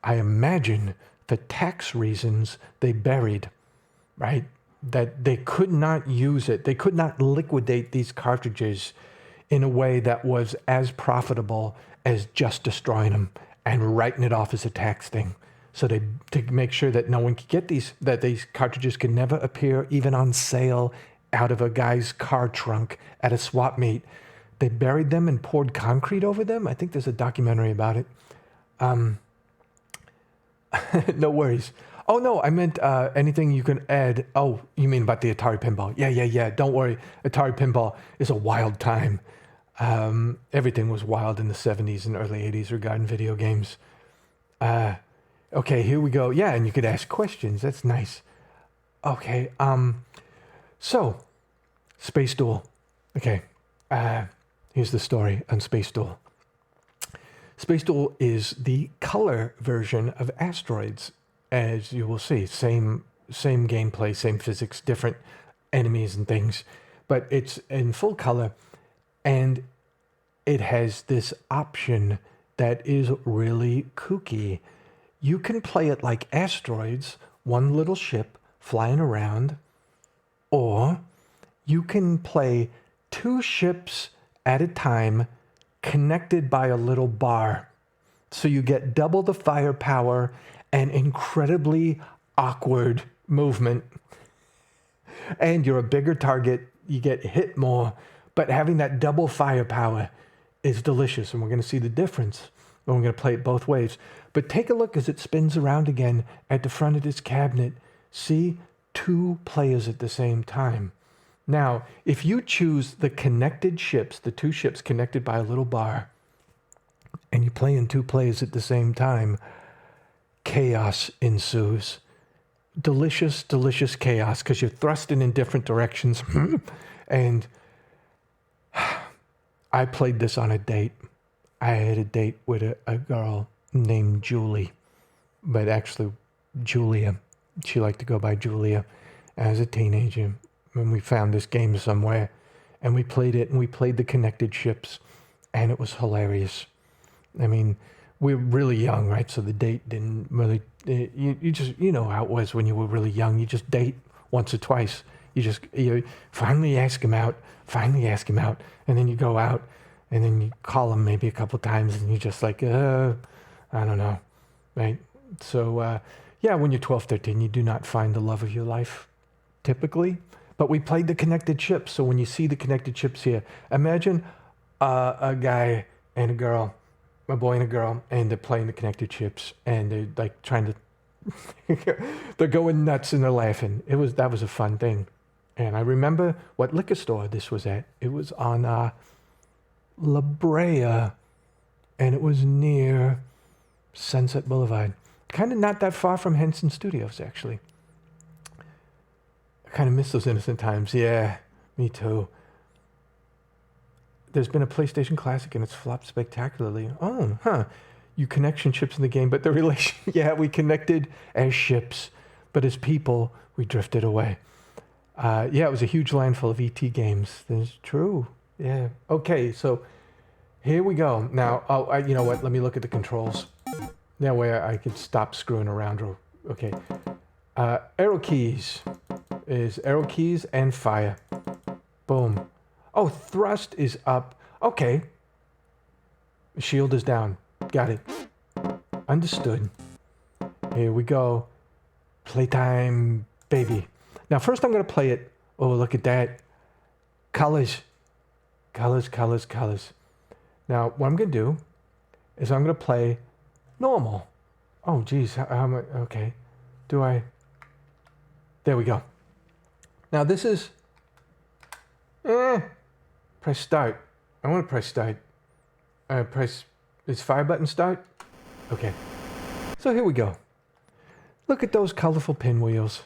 I imagine for tax reasons they buried, right? That they could not use it. They could not liquidate these cartridges in a way that was as profitable as just destroying them and writing it off as a tax thing. So to make sure that no one could get these, that these cartridges could never appear even on sale out of a guy's car trunk at a swap meet, they buried them and poured concrete over them. I think there's a documentary about it. No worries. Oh, no, I meant anything you can add. Oh, you mean about the Atari Pinball. Yeah. Don't worry. Atari Pinball is a wild time. Everything was wild in the 70s and early 80s regarding video games. Okay, here we go. Yeah, and you could ask questions. That's nice. Okay, so, Space Duel. Okay, here's the story on Space Duel. Space Duel is the color version of Asteroids, as you will see. Same gameplay, same physics, different enemies and things, but it's in full color, and it has this option that is really kooky. You can play it like Asteroids, one little ship flying around, or you can play two ships at a time connected by a little bar. So you get double the firepower and incredibly awkward movement. And you're a bigger target, you get hit more, but having that double firepower is delicious, and we're going to see the difference. And we're going to play it both ways. But take a look as it spins around again at the front of this cabinet. See, two players at the same time. Now, if you choose the connected ships, the two ships connected by a little bar, and you play in two players at the same time, chaos ensues. Delicious, delicious chaos, because you're thrusting in different directions. And I played this on a date. I had a date with a girl named Julie, but actually Julia. She liked to go by Julia as a teenager. And we found this game somewhere, and we played it, and we played the connected ships, and it was hilarious. I mean, we're really young, right? So the date didn't really, you just, you know how it was when you were really young. You just date once or twice. You finally ask him out, and then you go out, and then you call him maybe a couple times, and you're just like, I don't know, right? So, yeah, when you're 12, 13, you do not find the love of your life, typically. But we played the connected ships, so when you see the connected ships here, imagine a guy and a girl, a boy and a girl, and they're playing the connected ships, and they're like trying to, they're going nuts and they're laughing. That was a fun thing. And I remember what liquor store this was at. It was on La Brea, and it was near Sunset Boulevard. Kind of not that far from Henson Studios, actually. I kind of miss those innocent times. Yeah, me too. There's been a PlayStation Classic, and it's flopped spectacularly. Oh, huh. You connection ships in the game, but the relation... Yeah, we connected as ships, but as people, we drifted away. Yeah, it was a huge landfill of ET games. That's true. Yeah. Okay, so here we go. Now, you know what? Let me look at the controls. That way I could stop screwing around. Okay. Arrow keys is arrow keys and fire. Boom. Oh, thrust is up. Okay. Shield is down. Got it. Understood. Here we go. Playtime, baby. Now, first I'm going to play it. Oh, look at that. Colors. Colors, colors, colors. Now, what I'm going to do is I'm going to play normal. Oh, geez. How much? Okay. Do I? There we go. Now, this is... Press start. I want to press start. Is fire button start? Okay. So here we go. Look at those colorful pinwheels.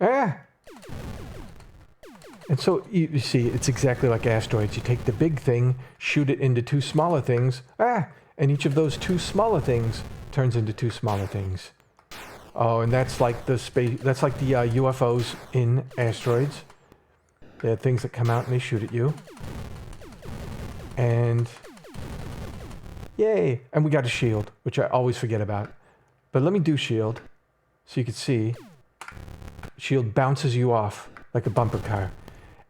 Ah! And so you see, it's exactly like asteroids. You take the big thing, shoot it into two smaller things. Ah! And each of those two smaller things turns into two smaller things. Oh, and that's like the space. That's like the UFOs in asteroids. They're things that come out and they shoot at you. And yay! And we got a shield, which I always forget about. But let me do shield, so you can see. Shield bounces you off like a bumper car.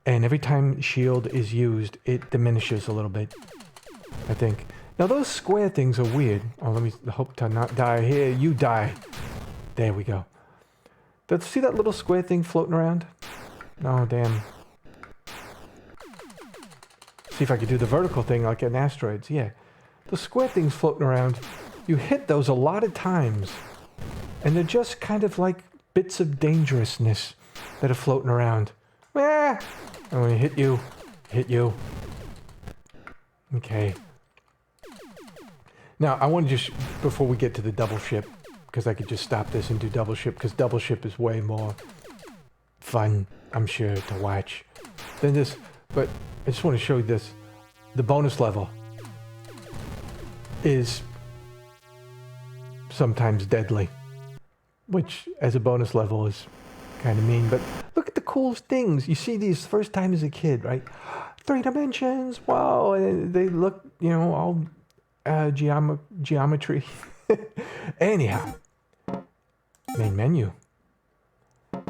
And every time shield is used, it diminishes a little bit, I think. Now those square things are weird. Oh, let me hope to not die here. You die. There we go. See that little square thing floating around? Oh, damn. See if I could do the vertical thing like in asteroids. Yeah. The square things floating around, you hit those a lot of times. And they're just kind of like bits of dangerousness that are floating around. Ah! I'm going to hit you. Okay. Now, I want to just, before we get to the double ship, because I could just stop this and do double ship, because double ship is way more fun, I'm sure, to watch than this. But I just want to show you this. The bonus level is sometimes deadly, which as a bonus level is kind of mean. But look at the cool things. You see these first time as a kid, right? 3 dimensions, wow. And they look, you know, all geometry. Anyhow, main menu.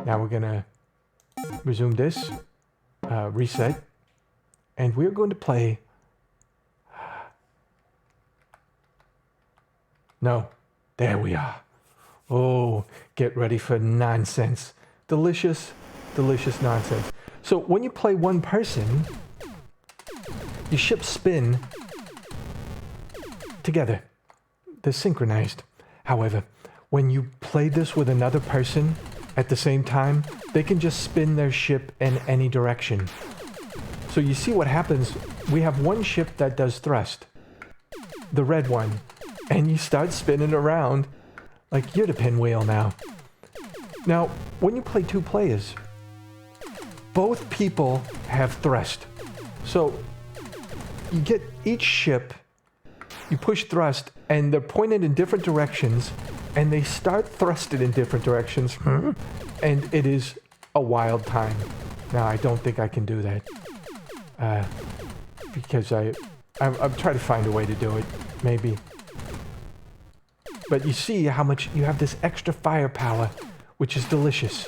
Now we're gonna resume this, reset, and we're going to play. No, there we are. Oh, get ready for nonsense. Delicious, delicious nonsense. So when you play one person, your ships spin together. They're synchronized. However, when you play this with another person at the same time, they can just spin their ship in any direction. So you see what happens. We have one ship that does thrust, the red one, and you start spinning around like you're the pinwheel now. Now, when you play 2 players, both people have thrust. So you get each ship, you push thrust, and they're pointed in different directions, and they start thrusted in different directions, and it is a wild time. Now, I don't think I can do that, because I'm trying to find a way to do it, maybe. But you see how much you have this extra firepower, which is delicious.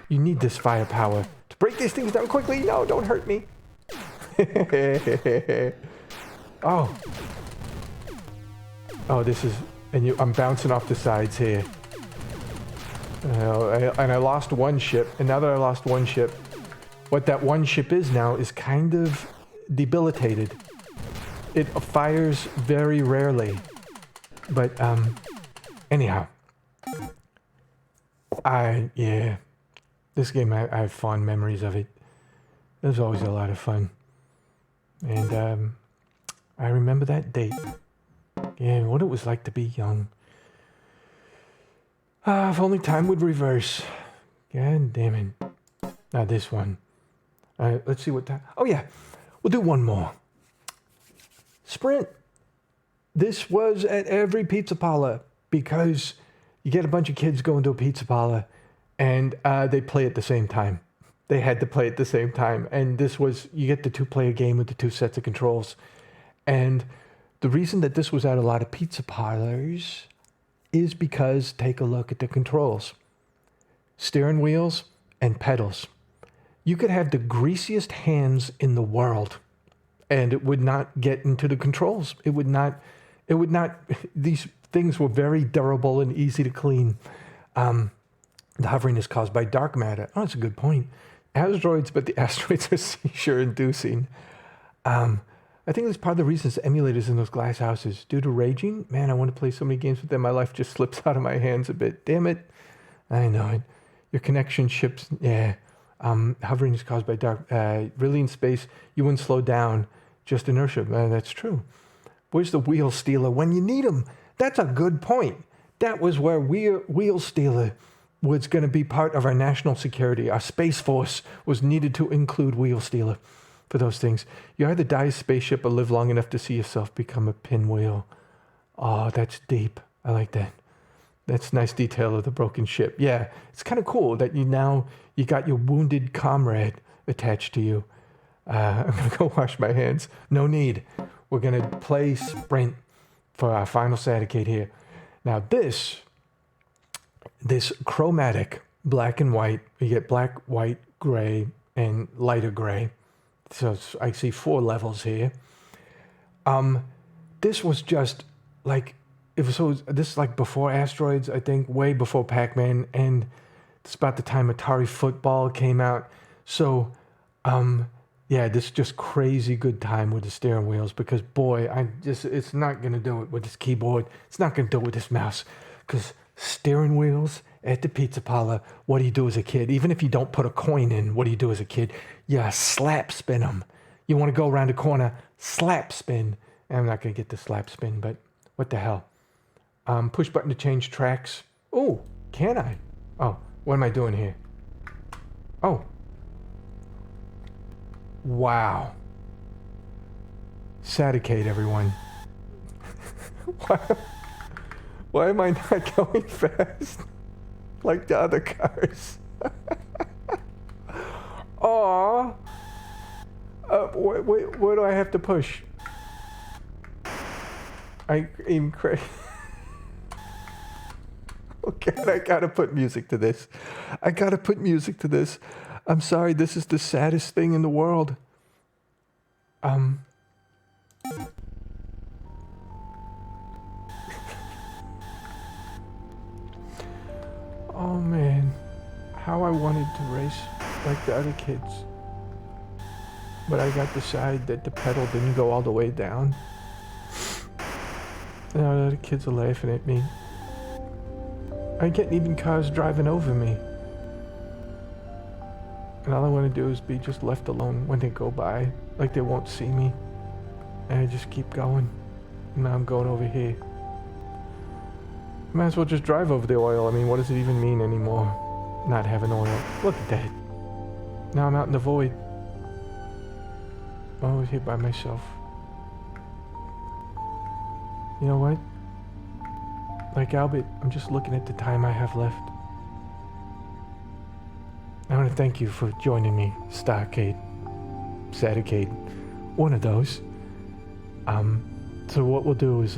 You need this firepower to break these things down quickly. No, don't hurt me. Oh, this is, and I'm bouncing off the sides here. And I lost one ship, and now that I lost one ship, what that one ship is now is kind of debilitated. It fires very rarely. But, anyhow, this game, I have fond memories of it. It was always a lot of fun. And, I remember that date. Yeah, what it was like to be young. If only time would reverse. God damn it. Now this one. Let's see what time. Oh yeah, we'll do one more. Sprint. This was at every pizza parlor because you get a bunch of kids going to a pizza parlor and they play at the same time. They had to play at the same time. And this was, you get the 2-player game with the 2 sets of controls. And the reason that this was at a lot of pizza parlors is because, take a look at the controls. Steering wheels and pedals. You could have the greasiest hands in the world and it would not get into the controls. It would not, these things were very durable and easy to clean. The hovering is caused by dark matter. Oh, that's a good point. Asteroids, but the asteroids are seizure-inducing. I think that's part of the reasons the emulators in those glass houses. Due to raging, man, I want to play so many games with them. My life just slips out of my hands a bit. Damn it. I know it. Your connection ships, yeah. Hovering is caused by dark. Really in space, you wouldn't slow down, just inertia. That's true. Where's the wheel stealer when you need him? That's a good point. That was where wheel stealer was going to be part of our national security. Our Space Force was needed to include wheel stealer for those things. You either die a spaceship or live long enough to see yourself become a pinwheel. Oh, that's deep. I like that. That's nice detail of the broken ship. Yeah, it's kind of cool that you got your wounded comrade attached to you. I'm going to go wash my hands. No need. We're going to play Sprint for our final Sadicate here. Now this chromatic black and white, you get black, white, gray, and lighter gray. So I see 4 levels here. This was just like, this is like before Asteroids, I think, way before Pac-Man, and it's about the time Atari Football came out. So, yeah, this is just crazy good time with the steering wheels, because boy, it's not gonna do it with this keyboard. It's not gonna do it with this mouse, because steering wheels at the pizza parlor, what do you do as a kid? Even if you don't put a coin in, what do you do as a kid? You slap spin them. You want to go around the corner, slap spin. I'm not gonna get the slap spin, but what the hell? Push button to change tracks. Oh, can I? Oh, what am I doing here? Oh. Wow. Sadicate, everyone. Why am I not going fast like the other cars? Aww. Where do I have to push? I aim crazy. Okay, I gotta put music to this. I'm sorry, this is the saddest thing in the world. Oh man, how I wanted to race like the other kids. But I got the side that the pedal didn't go all the way down. Now the other kids are laughing at me. I get even cars driving over me. And all I want to do is be just left alone when they go by. Like they won't see me. And I just keep going. Now I'm going over here. Might as well just drive over the oil. I mean, what does it even mean anymore? Not having oil. Look at that. Now I'm out in the void. I'm always here by myself. You know what? Like Albert, I'm just looking at the time I have left. I want to thank you for joining me, Starcade, Sadicade, one of those. So what we'll do is,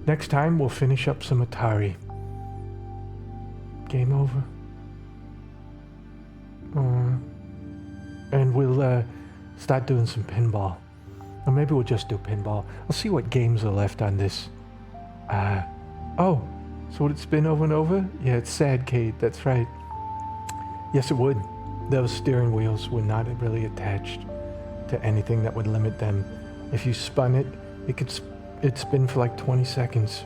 next time we'll finish up some Atari. Game over. And we'll start doing some pinball. Or maybe we'll just do pinball. I'll see what games are left on this. Oh, so would it spin over and over? Yeah, it's Sadcade, that's right. Yes, it would. Those steering wheels were not really attached to anything that would limit them. If you spun it, it'd spin for like 20 seconds.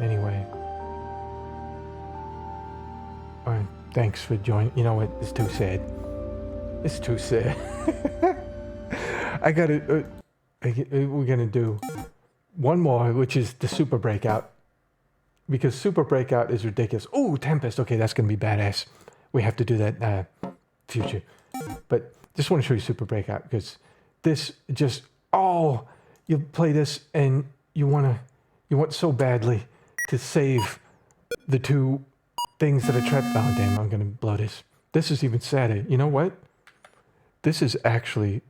Anyway. Alright, thanks for joining. You know what? It's too sad. It's too sad. I gotta... we're gonna do one more, which is the Super Breakout. Because Super Breakout is ridiculous. Ooh, Tempest. Okay, that's gonna be badass. We have to do that future. But just want to show you Super Breakout, because this just... Oh! You play this and you want so badly to save the 2 things that are trapped. Oh, damn, I'm gonna blow this. This is even sadder. You know what? This is actually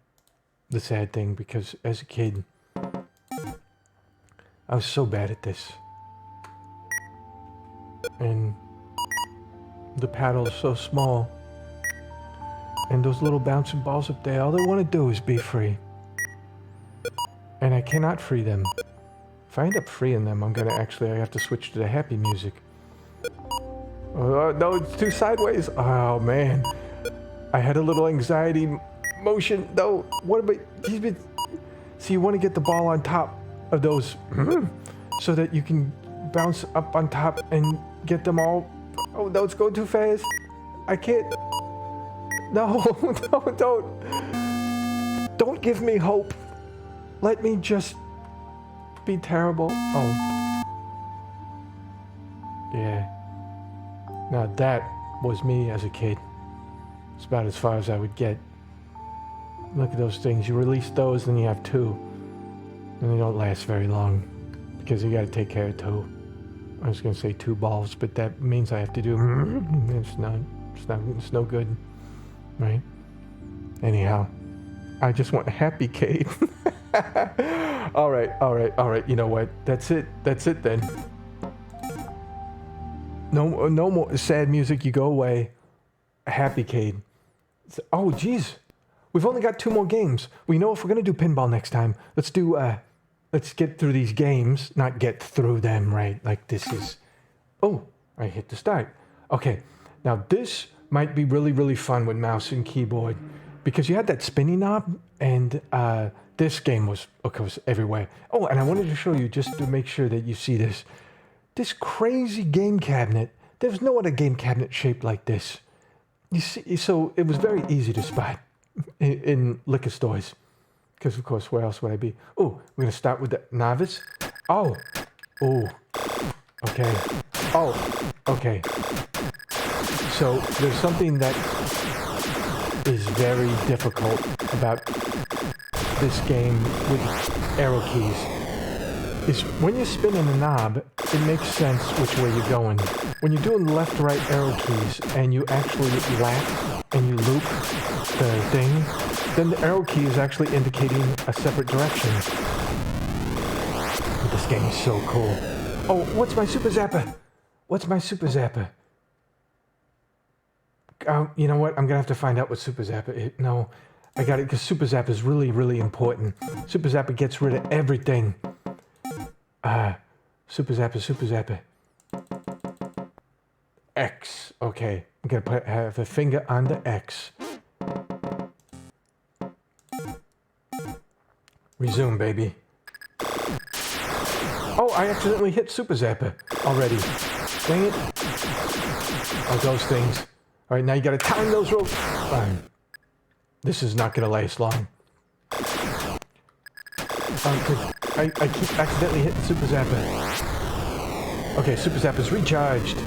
the sad thing, because as a kid, I was so bad at this. And the paddle is so small. And those little bouncing balls up there, all they want to do is be free. And I cannot free them. If I end up freeing them, I have to switch to the happy music. Oh, no, it's too sideways. Oh, man. I had a little anxiety motion. No, what about... So you want to get the ball on top of those... so that you can bounce up on top and get them all... Oh, no, it's going too fast. I can't. No, no, don't. Don't give me hope. Let me just be terrible. Oh. Yeah. Now that was me as a kid. It's about as far as I would get. Look at those things. You release those, then you have two. And they don't last very long. Because you gotta take care of two. I was gonna say two balls, but that means I have to do... It's no good. Right? Anyhow. I just want a happy Kate. Alright. You know what? That's it then. No more sad music. You go away. A happy Kate. Oh, geez. We've only got 2 more games. We know if we're going to do pinball next time, let's get through these games. Not get through them, right? Like this is... Oh, I hit the start. Okay, now this might be really, really fun with mouse and keyboard. Because you had that spinny knob, and this game was, of course, everywhere. Oh, and I wanted to show you, just to make sure that you see this. This crazy game cabinet. There's no other game cabinet shaped like this. You see, so it was very easy to spot in liquor stores. Because, of course, where else would I be? Oh, we're going to start with the novice. Oh. Okay. Oh, okay. So there's something that is very difficult about this game with arrow keys. Is when you're spinning a knob, it makes sense which way you're going. When you're doing left-right arrow keys and you actually lap and you loop the thing, then the arrow key is actually indicating a separate direction. But this game is so cool. Oh, what's my Super Zapper? What's my Super Zapper? You know what? I'm gonna have to find out what Super Zapper is. No, I got it because Super Zapper is really, really important. Super Zapper gets rid of everything. Super Zapper. X. Okay, I'm gonna have a finger on the X. Resume, baby. Oh, I accidentally hit Super Zapper already. Dang it. Oh, those things. All right, now you gotta time those ropes. This is not gonna last long. I keep accidentally hitting Super Zapper. Okay, Super Zapper's recharged.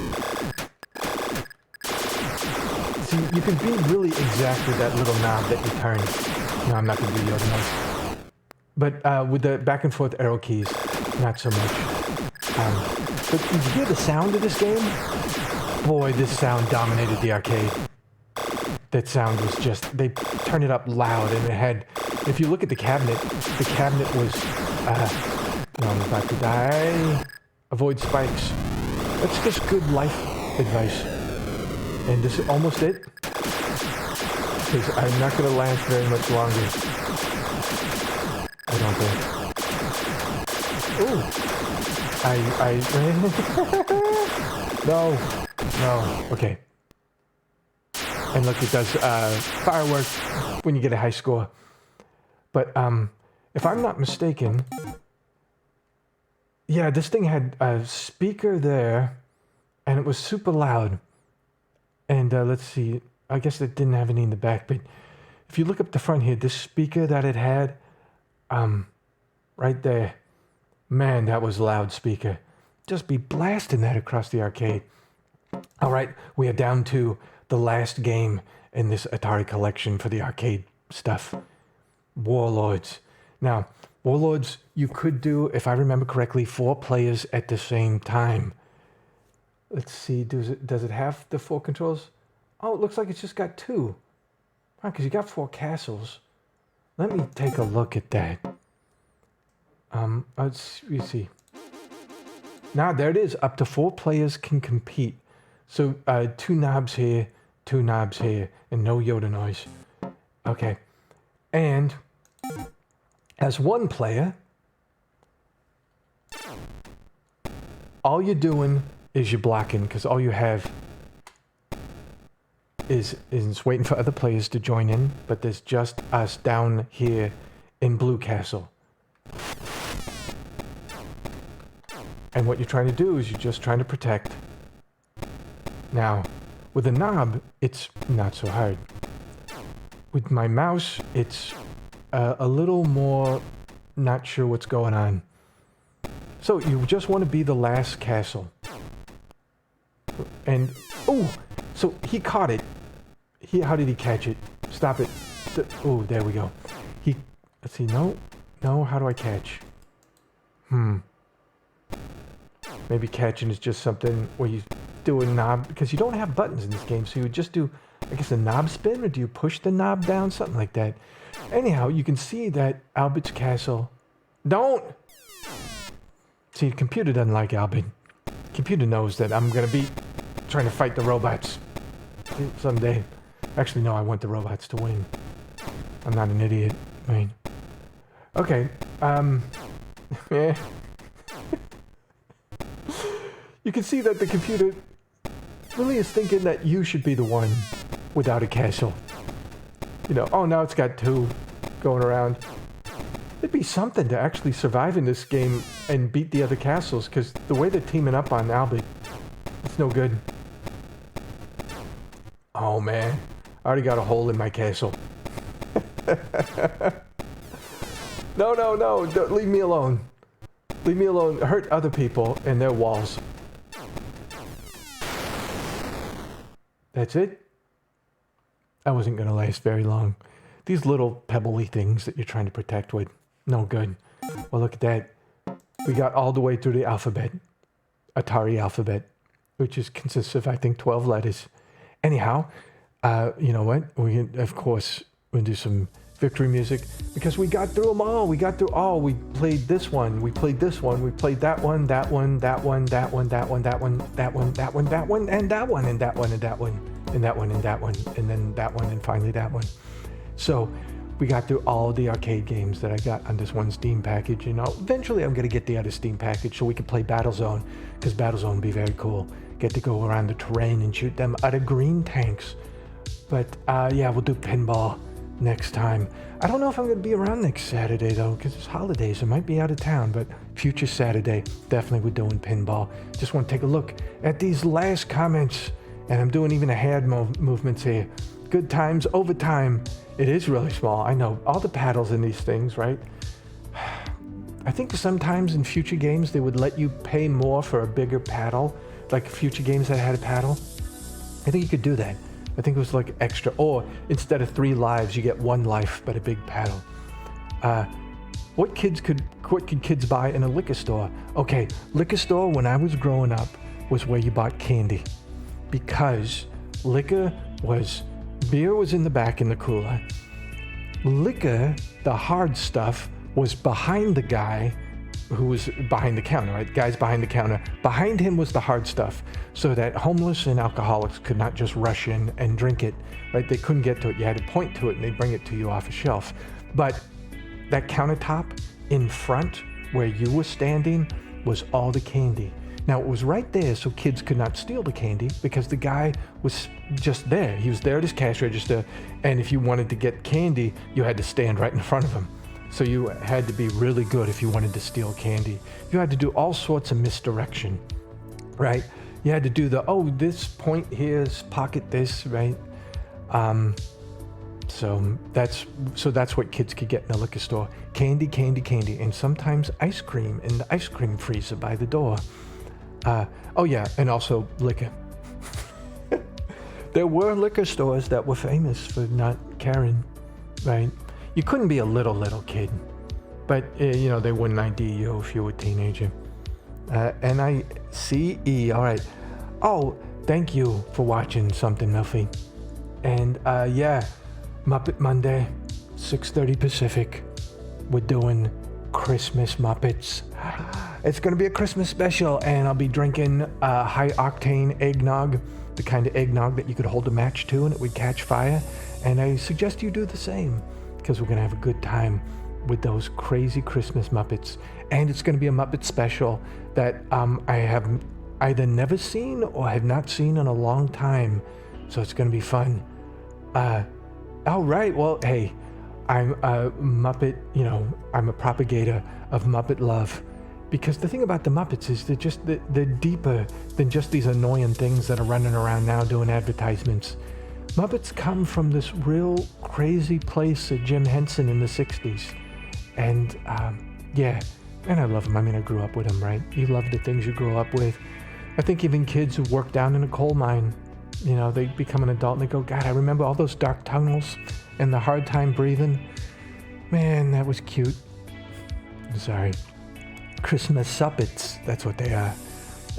See, you can be really exact with that little knob that you turn. No, I'm not gonna do the other ones. But with the back and forth arrow keys, not so much. But you hear the sound of this game? Boy, this sound dominated the arcade. That sound was just, they turned it up loud and it had, if you look at the cabinet was, no, I'm about to die. Avoid spikes. That's just good life advice. And this is almost it. Because I'm not going to last very much longer. I don't think. Ooh. No. Okay. And look, it does fireworks when you get a high score. But if I'm not mistaken, yeah, this thing had a speaker there, and it was super loud. And let's see, I guess it didn't have any in the back, but if you look up the front here, this speaker that it had, right there, man, that was a loud speaker. Just be blasting that across the arcade. All right, we are down to the last game in this Atari collection for the arcade stuff. Warlords. Now, Warlords, you could do, if I remember correctly, 4 players at the same time. Let's see, does it have the 4 controls? Oh, it looks like it's just got 2. Because you got 4 castles. Let me take a look at that. Let's see. Now, there it is. Up to 4 players can compete. So, 2 knobs here, 2 knobs here, and no Yoda noise. Okay. And as 1 player, all you're doing is you're blocking, because all you have is waiting for other players to join in, but there's just us down here in Blue Castle. And what you're trying to do is you're just trying to protect. Now, With a knob, it's not so hard. With my mouse, it's a little more not sure what's going on. So you just want to be the last castle. And, oh, so he caught it. How did he catch it? Stop it. Oh, there we go. Let's see, no, how do I catch? Maybe catching is just something where you do a knob, because you don't have buttons in this game, so you would just do, I guess, a knob spin, or do you push the knob down? Something like that. Anyhow, you can see that Albert's castle... Don't! See, the computer doesn't like Albert. Computer knows that I'm gonna be trying to fight the robots someday. Actually, no, I want the robots to win. I'm not an idiot, right? Okay, yeah. You can see that the computer really is thinking that you should be the one without a castle. You know, oh, now it's got two going around. It'd be something to actually survive in this game and beat the other castles, because the way they're teaming up on Albert, it's no good. Oh, man. I already got a hole in my castle. No, don't leave me alone. Leave me alone. Hurt other people and their walls. That's it? That wasn't going to last very long. These little pebbly things that you're trying to protect with, no good. Well, look at that. We got all the way through the alphabet. Atari alphabet, which consists of, I think, 12 letters. Anyhow, you know what? Of course, we'll do some victory music, because we got through them all. We got through all. We played this one. We played this one. We played that one, that one, that one, that one, that one, that one, that one, that one, that one, and that one, and that one, and that one, and that one, and that one, and then that one, and finally that one. So we got through all the arcade games that I got on this one Steam package. You know, eventually I'm going to get the other Steam package so we can play Battlezone, because Battlezone would be very cool. Get to go around the terrain and shoot them out of green tanks. But yeah, we'll do pinball next time. I don't know if I'm going to be around next Saturday, though, because it's holidays. I might be out of town, but future Saturday, definitely we're doing pinball. Just want to take a look at these last comments, and I'm doing even a hand movements here. Good times, overtime. It is really small, I know. All the paddles in these things, right? I think sometimes in future games, they would let you pay more for a bigger paddle, like future games that had a paddle. I think you could do that. I think it was like extra, or instead of 3 lives, you get 1 life, but a big paddle. What could kids buy in a liquor store? Okay, liquor store when I was growing up was where you bought candy, because beer was in the back in the cooler. Liquor, the hard stuff, was behind the guy who was behind the counter, right? The guy's behind the counter. Behind him was the hard stuff, so that homeless and alcoholics could not just rush in and drink it, right? They couldn't get to it. You had to point to it, and they'd bring it to you off a shelf. But that countertop in front, where you were standing, was all the candy. Now, it was right there so kids could not steal the candy, because the guy was just there. He was there at his cash register, and if you wanted to get candy, you had to stand right in front of him. So you had to be really good if you wanted to steal candy. You had to do all sorts of misdirection, right? You had to do this point here's pocket this, right? So that's what kids could get in a liquor store. Candy, candy, candy, and sometimes ice cream in the ice cream freezer by the door. Oh yeah, and also liquor. There were liquor stores that were famous for not caring, right? You couldn't be a little kid, but you know, they wouldn't ID you if you were a teenager. NICE, all right. Oh, thank you for watching Something Milfy. And yeah, Muppet Monday, 6:30 Pacific. We're doing Christmas Muppets. It's gonna be a Christmas special, and I'll be drinking high octane eggnog, the kind of eggnog that you could hold a match to and it would catch fire. And I suggest you do the same, because we're gonna have a good time with those crazy Christmas Muppets. And it's gonna be a Muppet special that I have either never seen or have not seen in a long time. So it's gonna be fun. All right, well, hey, I'm a Muppet, you know, I'm a propagator of Muppet love. Because the thing about the Muppets is they're deeper than just these annoying things that are running around now doing advertisements. Muppets come from this real crazy place of Jim Henson in the 60s. And yeah, and I love him. I mean, I grew up with him, right? You love the things you grew up with. I think even kids who work down in a coal mine, you know, they become an adult and they go, God, I remember all those dark tunnels and the hard time breathing. Man, that was cute. I'm sorry. Christmas Suppets, that's what they are.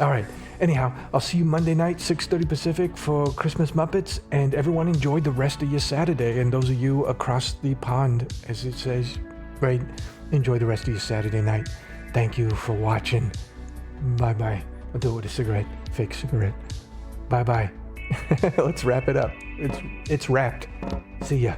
All right, anyhow, I'll see you Monday night, 6:30 Pacific for Christmas Muppets, and everyone enjoy the rest of your Saturday. And those of you across the pond, as it says, right, enjoy the rest of your Saturday night. Thank you for watching. Bye-bye. I'll do it with a cigarette, fake cigarette. Bye-bye. Let's wrap it up. It's wrapped. See ya.